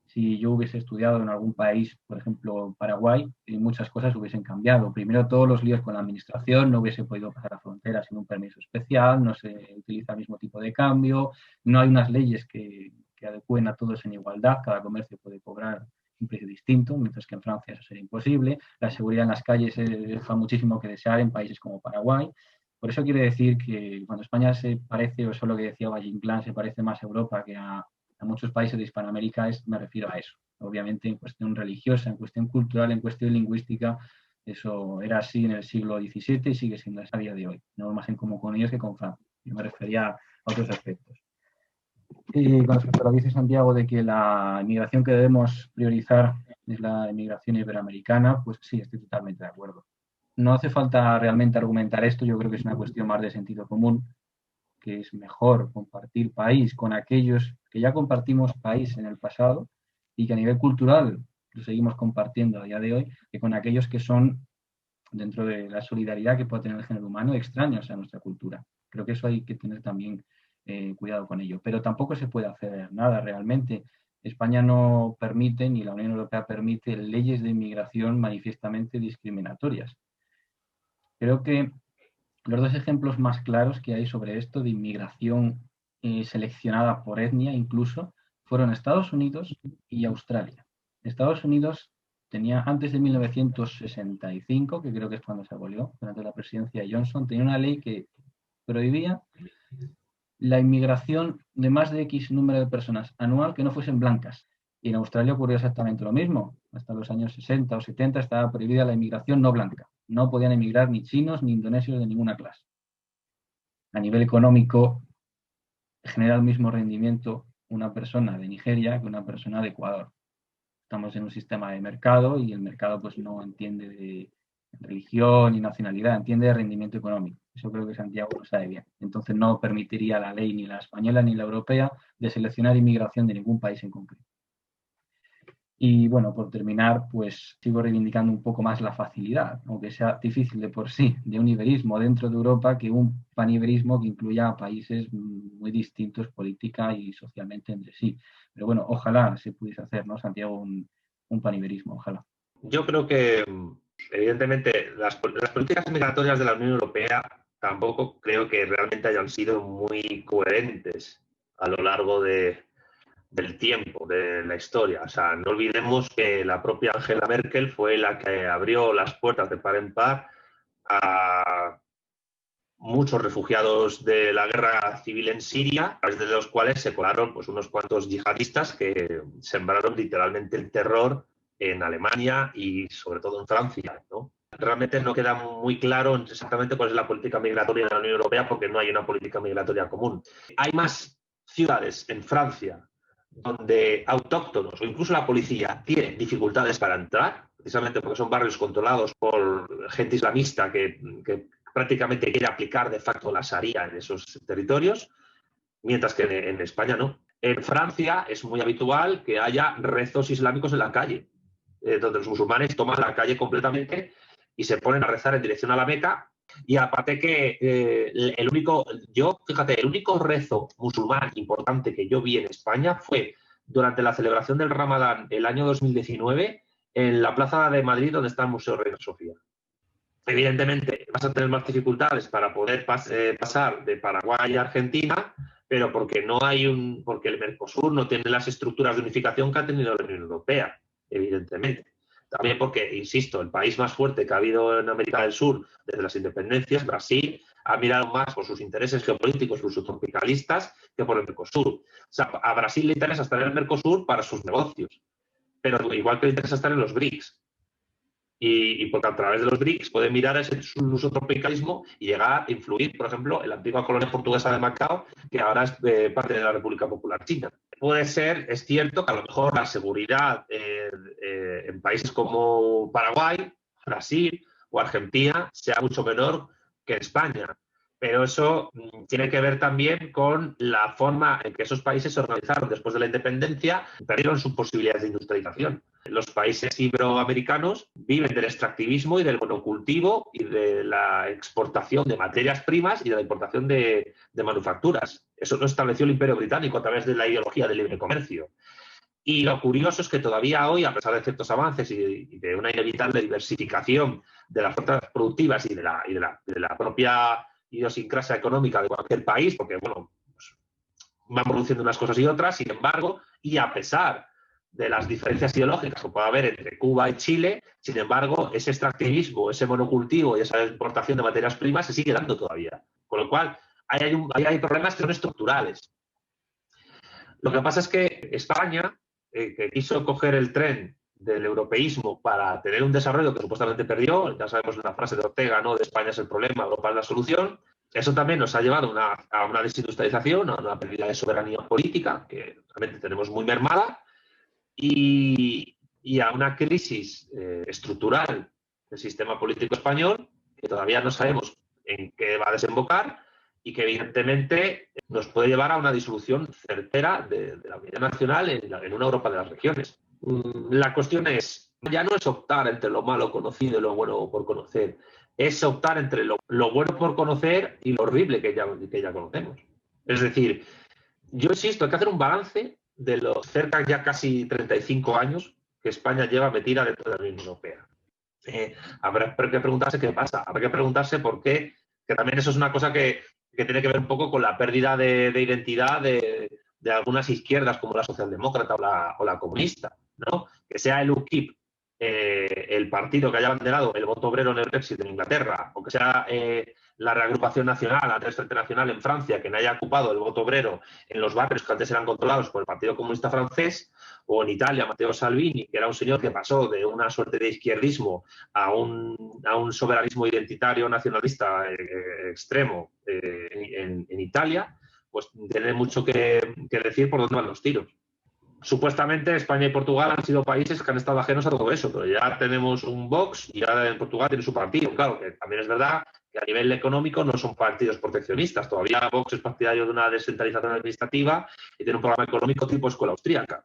Si yo hubiese estudiado en algún país, por ejemplo Paraguay, muchas cosas hubiesen cambiado. Primero, todos los líos con la administración, no hubiese podido pasar la frontera sin un permiso especial, no se utiliza el mismo tipo de cambio, no hay unas leyes que adecúen a todos en igualdad, cada comercio puede cobrar un precio distinto, mientras que en Francia eso sería imposible. La seguridad en las calles deja muchísimo que desear en países como Paraguay. Por eso quiero decir que cuando España se parece, o eso es lo que decía Valle Inclán, se parece más a Europa que a muchos países de Hispanoamérica, me refiero a eso. Obviamente en cuestión religiosa, en cuestión cultural, en cuestión lingüística, eso era así en el siglo XVII y sigue siendo así a día de hoy. No más en común con ellos que con Francia. Yo me refería a otros aspectos. Y con respecto a lo que dice Santiago de que la inmigración que debemos priorizar es la inmigración iberoamericana, pues sí, estoy totalmente de acuerdo. No hace falta realmente argumentar esto, yo creo que es una cuestión más de sentido común, que es mejor compartir país con aquellos que ya compartimos país en el pasado y que a nivel cultural lo seguimos compartiendo a día de hoy, que con aquellos que son, dentro de la solidaridad que puede tener el género humano, extraños a nuestra cultura. Creo que eso hay que tener también cuidado con ello. Pero tampoco se puede hacer nada realmente. España no permite, ni la Unión Europea permite, leyes de inmigración manifiestamente discriminatorias. Creo que los dos ejemplos más claros que hay sobre esto de inmigración seleccionada por etnia incluso fueron Estados Unidos y Australia. Estados Unidos tenía, antes de 1965, que creo que es cuando se abolió, durante la presidencia de Johnson, tenía una ley que prohibía la inmigración de más de X número de personas anual que no fuesen blancas. Y en Australia ocurrió exactamente lo mismo. Hasta los años 60 o 70 estaba prohibida la inmigración no blanca. No podían emigrar ni chinos ni indonesios de ninguna clase. A nivel económico, genera el mismo rendimiento una persona de Nigeria que una persona de Ecuador. Estamos en un sistema de mercado y el mercado pues no entiende de religión ni nacionalidad, entiende de rendimiento económico. Eso creo que Santiago lo sabe bien. Entonces no permitiría la ley, ni la española ni la europea, de seleccionar inmigración de ningún país en concreto. Y bueno, por terminar, pues sigo reivindicando un poco más la facilidad, aunque sea difícil de por sí, de un iberismo dentro de Europa que un paniberismo que incluya a países muy distintos política y socialmente entre sí. Pero bueno, ojalá se pudiese hacer, ¿no, Santiago? Un paniberismo, ojalá. Yo creo que, evidentemente, las políticas migratorias de la Unión Europea tampoco creo que realmente hayan sido muy coherentes a lo largo del tiempo, de la historia. O sea, no olvidemos que la propia Angela Merkel fue la que abrió las puertas de par en par a muchos refugiados de la guerra civil en Siria, a través de los cuales se colaron pues, unos cuantos yihadistas que sembraron literalmente el terror en Alemania y sobre todo en Francia, ¿no? Realmente no queda muy claro exactamente cuál es la política migratoria de la Unión Europea porque no hay una política migratoria común. Hay más ciudades en Francia donde autóctonos o incluso la policía tiene dificultades para entrar, precisamente porque son barrios controlados por gente islamista que prácticamente quiere aplicar de facto la Sharia en esos territorios, mientras que en España no. En Francia es muy habitual que haya rezos islámicos en la calle, donde los musulmanes toman la calle completamente y se ponen a rezar en dirección a la Meca. Y aparte que el único rezo musulmán importante que yo vi en España fue durante la celebración del Ramadán el año 2019 en la Plaza de Madrid donde está el Museo Reina Sofía. Evidentemente vas a tener más dificultades para poder pasar de Paraguay a Argentina, pero porque el Mercosur no tiene las estructuras de unificación que ha tenido la Unión Europea, evidentemente. También porque, insisto, el país más fuerte que ha habido en América del Sur desde las independencias, Brasil, ha mirado más por sus intereses geopolíticos tropicalistas que por el Mercosur. O sea, a Brasil le interesa estar en el Mercosur para sus negocios, pero igual que le interesa estar en los BRICS. Y porque a través de los BRICS puede mirar ese lusotropicalismo y llegar a influir, por ejemplo, en la antigua colonia portuguesa de Macao, que ahora es parte de la República Popular China. Puede ser, es cierto, que a lo mejor la seguridad en países como Paraguay, Brasil o Argentina sea mucho menor que en España. Pero eso tiene que ver también con la forma en que esos países se organizaron después de la independencia, perdieron sus posibilidades de industrialización. Los países iberoamericanos viven del extractivismo y del monocultivo y de la exportación de materias primas y de la importación de manufacturas. Eso lo estableció el Imperio Británico a través de la ideología del libre comercio. Y lo curioso es que todavía hoy, a pesar de ciertos avances y de una inevitable diversificación de las fuerzas productivas y de la propia idiosincrasia económica de cualquier país, porque, bueno, pues, van produciendo unas cosas y otras, sin embargo, y a pesar de las diferencias ideológicas que puede haber entre Cuba y Chile. Sin embargo, ese extractivismo, ese monocultivo y esa exportación de materias primas se sigue dando todavía. Con lo cual, ahí hay problemas que son estructurales. Lo que pasa es que España, que quiso coger el tren del europeísmo para tener un desarrollo que supuestamente perdió, ya sabemos la frase de Ortega, ¿no? De España es el problema, Europa es la solución. Eso también nos ha llevado a una desindustrialización, a una pérdida de soberanía política, que realmente tenemos muy mermada, y a una crisis estructural del sistema político español, que todavía no sabemos en qué va a desembocar, y que evidentemente nos puede llevar a una disolución certera de la unidad nacional en una Europa de las regiones. La cuestión ya no es optar entre lo malo conocido y lo bueno por conocer, es optar entre lo bueno por conocer y lo horrible que ya conocemos. Es decir, yo insisto, hay que hacer un balance de los cerca ya casi 35 años que España lleva metida dentro de la Unión Europea. Habrá que preguntarse qué pasa, habrá que preguntarse por qué, que también eso es una cosa que tiene que ver un poco con la pérdida de identidad de algunas izquierdas como la socialdemócrata o la comunista, ¿no? Que sea el UKIP el partido que haya abanderado el voto obrero en el Brexit en Inglaterra, o que sea la reagrupación nacional, la Frente Nacional en Francia, que no haya ocupado el voto obrero en los barrios que antes eran controlados por el Partido Comunista francés, o en Italia Matteo Salvini, que era un señor que pasó de una suerte de izquierdismo a un soberanismo identitario nacionalista extremo en Italia, pues tiene mucho que decir por dónde van los tiros. Supuestamente España y Portugal han sido países que han estado ajenos a todo eso, pero ya tenemos un Vox y ya en Portugal tiene su partido. Claro, que también es verdad que a nivel económico no son partidos proteccionistas. Todavía Vox es partidario de una descentralización administrativa y tiene un programa económico tipo escuela austríaca.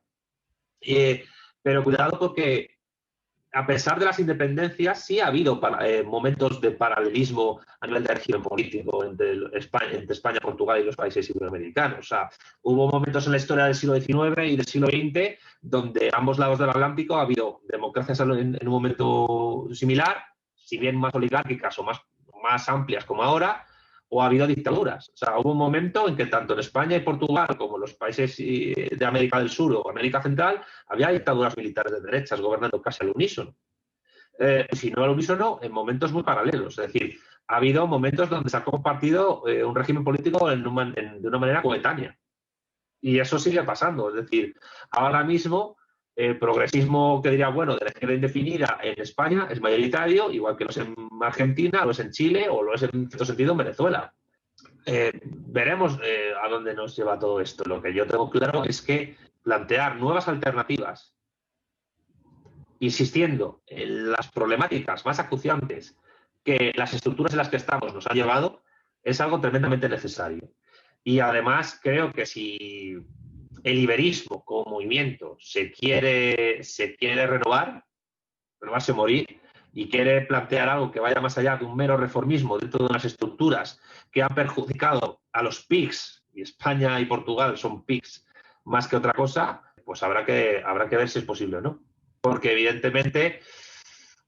Pero cuidado, porque a pesar de las independencias, sí ha habido momentos de paralelismo a nivel de régimen político entre España, Portugal y los países iberoamericanos. O sea, hubo momentos en la historia del siglo XIX y del siglo XX donde a ambos lados del Atlántico ha habido democracias en un momento similar, si bien más oligárquicas o más amplias como ahora, o ha habido dictaduras. O sea, hubo un momento en que tanto en España y Portugal como en los países de América del Sur o América Central había dictaduras militares de derechas gobernando casi al unísono. Si no al unísono, en momentos muy paralelos. Es decir, ha habido momentos donde se ha compartido un régimen político de una manera coetánea. Y eso sigue pasando. Es decir, ahora mismo el progresismo, que diría, bueno, de la izquierda indefinida en España es mayoritario, igual que lo es en Argentina, lo es en Chile o lo es en cierto sentido en Venezuela. Veremos a dónde nos lleva todo esto. Lo que yo tengo claro es que plantear nuevas alternativas, insistiendo en las problemáticas más acuciantes que las estructuras en las que estamos nos han llevado, es algo tremendamente necesario. Y además creo que si el iberismo como movimiento se quiere renovarse o morir, y quiere plantear algo que vaya más allá de un mero reformismo dentro de unas estructuras que han perjudicado a los PIGs, y España y Portugal son PIGs más que otra cosa, pues habrá que ver si es posible o no. Porque evidentemente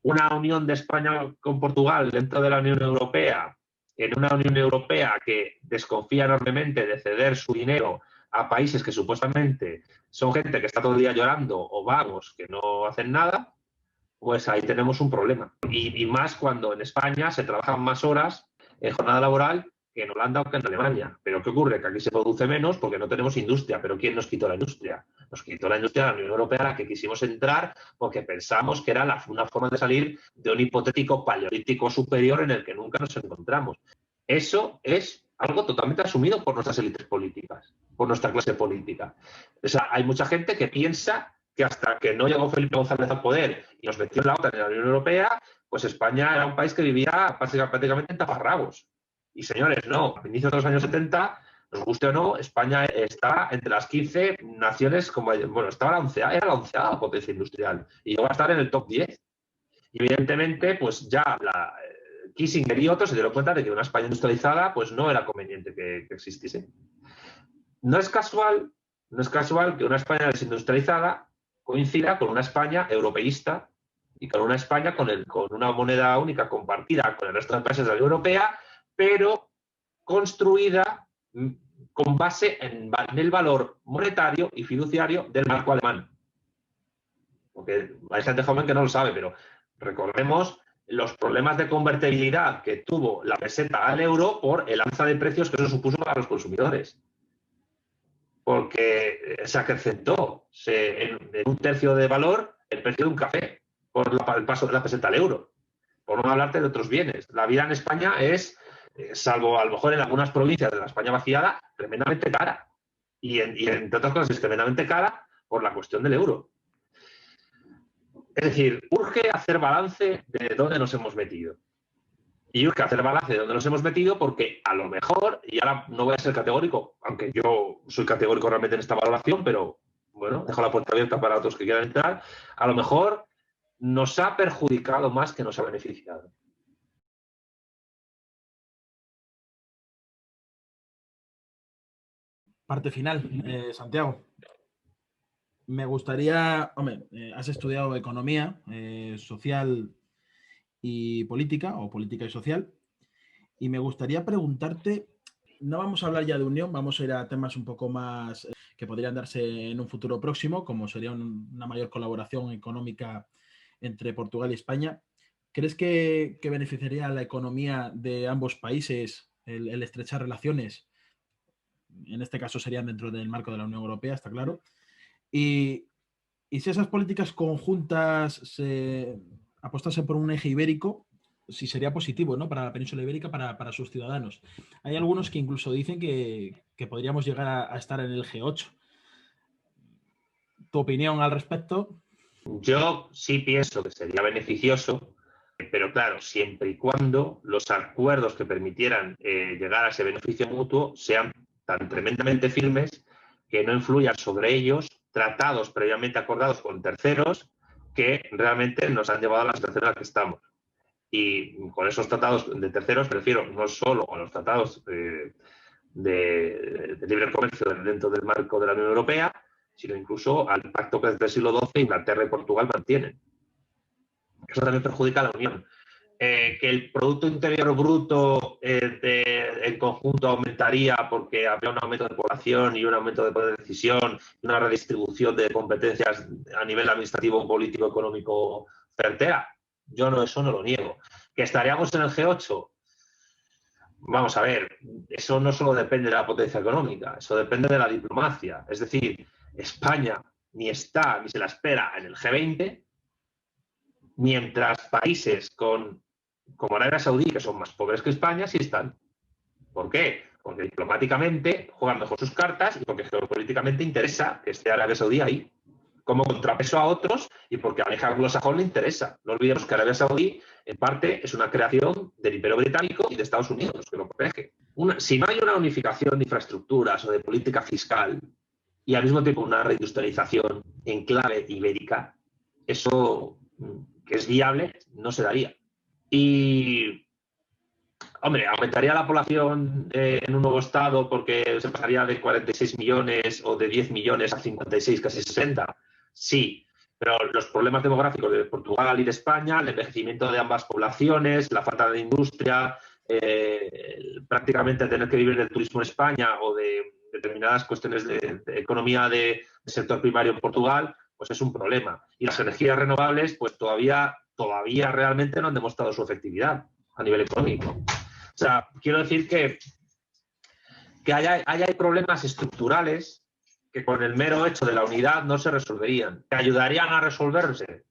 una unión de España con Portugal dentro de la Unión Europea, en una Unión Europea que desconfía enormemente de ceder su dinero a países que supuestamente son gente que está todo el día llorando o vagos que no hacen nada, pues ahí tenemos un problema. Y más cuando en España se trabajan más horas en jornada laboral que en Holanda o que en Alemania. Pero ¿qué ocurre? Que aquí se produce menos porque no tenemos industria. ¿Pero quién nos quitó la industria? Nos quitó la industria de la Unión Europea, a la que quisimos entrar porque pensamos que era una forma de salir de un hipotético paleolítico superior en el que nunca nos encontramos. Eso es algo totalmente asumido por nuestras élites políticas, por nuestra clase política. O sea, hay mucha gente que piensa que hasta que no llegó Felipe González al poder y nos metió en la OTAN y en la Unión Europea, pues España era un país que vivía prácticamente en taparrabos. Y señores, no, a inicios de los años 70, nos guste o no, España está entre las 15 naciones, era la 11ª potencia industrial y llegó a estar en el top 10. Y evidentemente, pues ya Kissinger y otros se dieron cuenta de que una España industrializada pues no era conveniente que existiese. No es casual que una España desindustrializada coincida con una España europeísta y con una España con una moneda única compartida con el resto de países de la Unión Europea, pero construida con base en el valor monetario y fiduciario del marco alemán. porque hay gente joven que no lo sabe, pero recordemos los problemas de convertibilidad que tuvo la peseta al euro por el alza de precios que eso supuso para los consumidores. Porque se acrecentó en un tercio de valor el precio de un café por el paso de la peseta al euro. Por no hablarte de otros bienes. La vida en España es, salvo a lo mejor en algunas provincias de la España vaciada, tremendamente cara. Y entre otras cosas es tremendamente cara por la cuestión del euro. Es decir, urge hacer balance de dónde nos hemos metido. Y urge hacer balance de dónde nos hemos metido porque a lo mejor, y ahora no voy a ser categórico, aunque yo soy categórico realmente en esta valoración, pero bueno, dejo la puerta abierta para otros que quieran entrar, a lo mejor nos ha perjudicado más que nos ha beneficiado. Parte final, Santiago. Me gustaría, hombre, has estudiado economía social y política, o política y social, y me gustaría preguntarte, no vamos a hablar ya de unión, vamos a ir a temas un poco más que podrían darse en un futuro próximo, como sería una mayor colaboración económica entre Portugal y España. ¿Crees que beneficiaría a la economía de ambos países el estrechar relaciones? En este caso serían dentro del marco de la Unión Europea, está claro. Y si esas políticas conjuntas apostasen por un eje ibérico, sí sería positivo, ¿no? Para la península ibérica, para sus ciudadanos. Hay algunos que incluso dicen que podríamos llegar a estar en el G8. ¿Tu opinión al respecto? Yo sí pienso que sería beneficioso, pero claro, siempre y cuando los acuerdos que permitieran llegar a ese beneficio mutuo sean tan tremendamente firmes que no influyan sobre ellos tratados previamente acordados con terceros que realmente nos han llevado a la situación en la que estamos. Y con esos tratados de terceros me refiero no solo a los tratados de libre comercio dentro del marco de la Unión Europea, sino incluso al pacto que desde el siglo XII Inglaterra y Portugal mantienen. Eso también perjudica a la Unión. Que el Producto Interior Bruto en conjunto aumentaría porque habría un aumento de población y un aumento de poder de decisión y una redistribución de competencias a nivel administrativo, político, económico certera. Yo eso no lo niego. ¿Que estaríamos en el G8? Vamos a ver, eso no solo depende de la potencia económica, eso depende de la diplomacia. Es decir, España ni está ni se la espera en el G20, mientras países como Arabia Saudí, que son más pobres que España, sí están. ¿Por qué? Porque diplomáticamente juegan mejor sus cartas y porque geopolíticamente interesa que esté Arabia Saudí ahí, como contrapeso a otros y porque a Aleja anglosajón le interesa. No olvidemos que Arabia Saudí, en parte, es una creación del Imperio Británico y de Estados Unidos, que lo protege. Si no hay una unificación de infraestructuras o de política fiscal y al mismo tiempo una reindustrialización en clave ibérica, eso que es viable no se daría. Y, hombre, ¿aumentaría la población en un nuevo estado porque se pasaría de 46 millones o de 10 millones a 56, casi 60? Sí, pero los problemas demográficos de Portugal y de España, el envejecimiento de ambas poblaciones, la falta de industria, prácticamente tener que vivir del turismo en España o de determinadas cuestiones de economía de sector primario en Portugal, pues es un problema. Y las energías renovables, pues todavía realmente no han demostrado su efectividad a nivel económico. O sea, quiero decir que hay problemas estructurales que con el mero hecho de la unidad no se resolverían. ¿Que ayudarían a resolverse?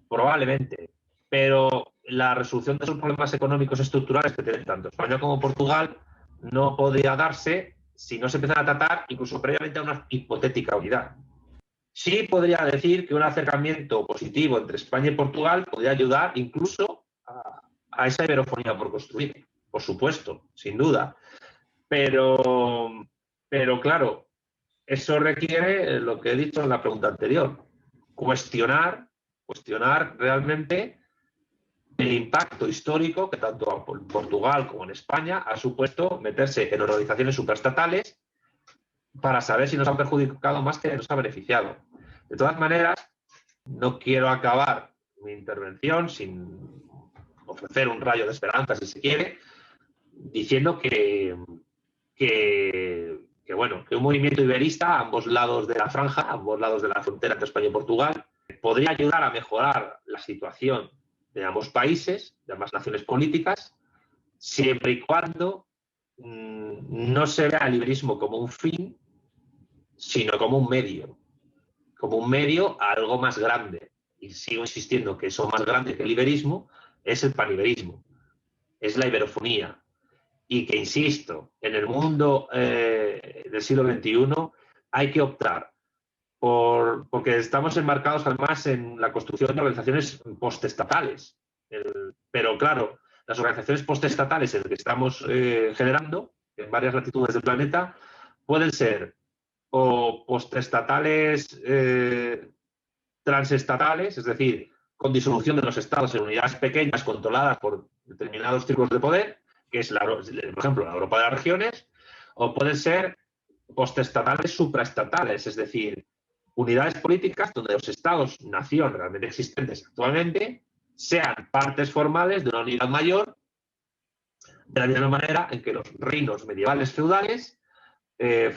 Probablemente. Pero la resolución de esos problemas económicos estructurales que tienen tanto España como Portugal no podría darse si no se empiezan a tratar incluso previamente a una hipotética unidad. Sí podría decir que un acercamiento positivo entre España y Portugal podría ayudar incluso a esa iberofonía por construir, por supuesto, sin duda. Pero claro, eso requiere lo que he dicho en la pregunta anterior, cuestionar realmente el impacto histórico que tanto en Portugal como en España ha supuesto meterse en organizaciones supraestatales para saber si nos han perjudicado más que nos ha beneficiado. De todas maneras, no quiero acabar mi intervención sin ofrecer un rayo de esperanza, si se quiere, diciendo que un movimiento iberista a ambos lados de la franja, a ambos lados de la frontera entre España y Portugal, podría ayudar a mejorar la situación de ambos países, de ambas naciones políticas, siempre y cuando no se vea el liberismo como un fin, sino como un medio a algo más grande. Y sigo insistiendo que eso más grande que el liberismo es el paniberismo, es la iberofonía. Y que, insisto, en el mundo del siglo XXI hay que optar porque estamos enmarcados además en la construcción de organizaciones postestatales. Pero claro, las organizaciones postestatales en las que estamos generando en varias latitudes del planeta pueden ser o postestatales transestatales, es decir, con disolución de los estados en unidades pequeñas controladas por determinados círculos de poder, que es, por ejemplo, la Europa de las regiones, o pueden ser postestatales supraestatales, es decir, unidades políticas donde los estados-nación realmente existentes actualmente sean partes formales de una unidad mayor, de la misma manera en que los reinos medievales feudales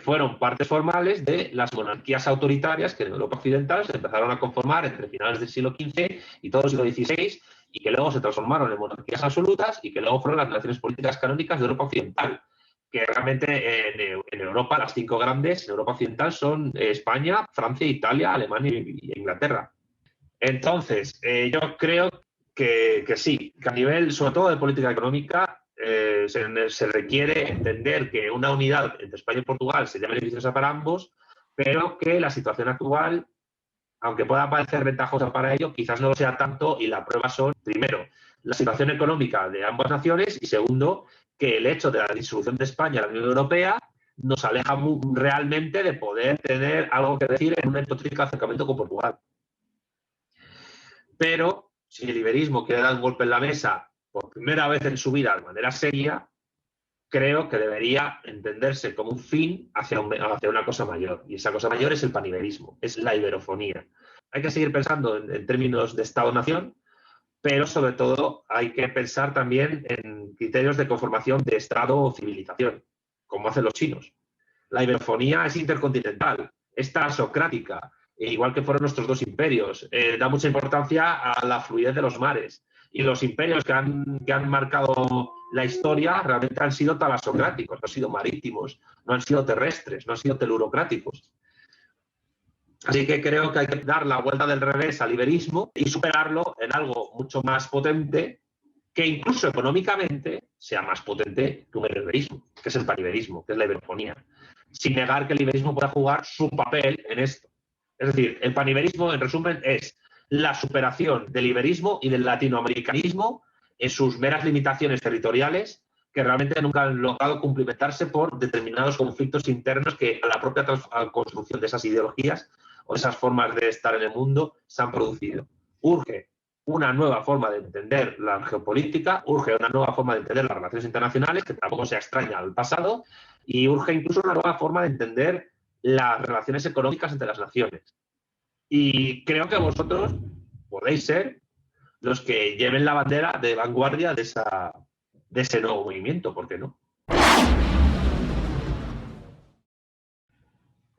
fueron partes formales de las monarquías autoritarias que en Europa occidental se empezaron a conformar entre finales del siglo XV y todo el siglo XVI, y que luego se transformaron en monarquías absolutas y que luego fueron las naciones políticas canónicas de Europa occidental. Que realmente en Europa, las 5 grandes en Europa occidental son España, Francia, Italia, Alemania y Inglaterra. Entonces, yo creo que sí, que a nivel, sobre todo de política económica, se requiere entender que una unidad entre España y Portugal sería beneficiosa para ambos, pero que la situación actual, aunque pueda parecer ventajosa para ello, quizás no lo sea tanto, y la prueba son, primero, la situación económica de ambas naciones, y segundo, que el hecho de la disolución de España a la Unión Europea nos aleja realmente de poder tener algo que decir en un hipotético acercamiento con Portugal. Pero si el iberismo quiere dar un golpe en la mesa por primera vez en su vida de manera seria, creo que debería entenderse como un fin hacia una cosa mayor. Y esa cosa mayor es el paniberismo, es la iberofonía. Hay que seguir pensando en términos de Estado-nación, pero sobre todo hay que pensar también en criterios de conformación de Estado o civilización, como hacen los chinos. La iberofonía es intercontinental, es transocrática, igual que fueron nuestros 2 imperios. Da mucha importancia a la fluidez de los mares. Y los imperios que han marcado la historia realmente han sido talasocráticos, no han sido marítimos, no han sido terrestres, no han sido telurocráticos. Así que creo que hay que dar la vuelta del revés al iberismo y superarlo en algo mucho más potente, que incluso económicamente sea más potente que un iberismo, que es el paniberismo, que es la iberofonía, sin negar que el iberismo pueda jugar su papel en esto. Es decir, el paniberismo, en resumen, es la superación del iberismo y del latinoamericanismo en sus meras limitaciones territoriales, que realmente nunca han logrado cumplimentarse por determinados conflictos internos que a la propia construcción de esas ideologías o esas formas de estar en el mundo se han producido. Urge una nueva forma de entender la geopolítica, urge una nueva forma de entender las relaciones internacionales, que tampoco sea extraña al pasado, y urge incluso una nueva forma de entender las relaciones económicas entre las naciones. Y creo que vosotros podéis ser los que lleven la bandera de vanguardia de ese nuevo movimiento, ¿por qué no?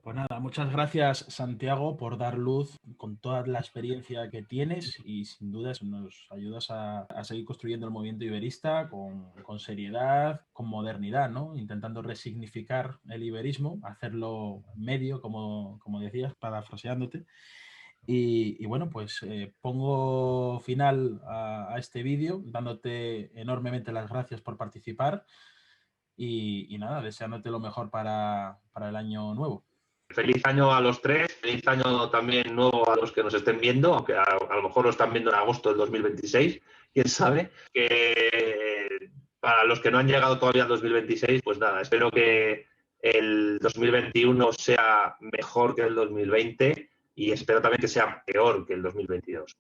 Pues nada, muchas gracias, Santiago, por dar luz con toda la experiencia que tienes, y sin duda nos ayudas a seguir construyendo el movimiento iberista con seriedad, con modernidad, ¿no? Intentando resignificar el iberismo, hacerlo medio, como decías, parafraseándote. Y bueno, pues pongo final a este vídeo, dándote enormemente las gracias por participar y nada, deseándote lo mejor para el año nuevo. Feliz año a los 3, feliz año también nuevo a los que nos estén viendo, aunque a lo mejor lo están viendo en agosto del 2026, quién sabe. Que para los que no han llegado todavía al 2026, pues nada, espero que el 2021 sea mejor que el 2020 y espero también que sea peor que el 2022.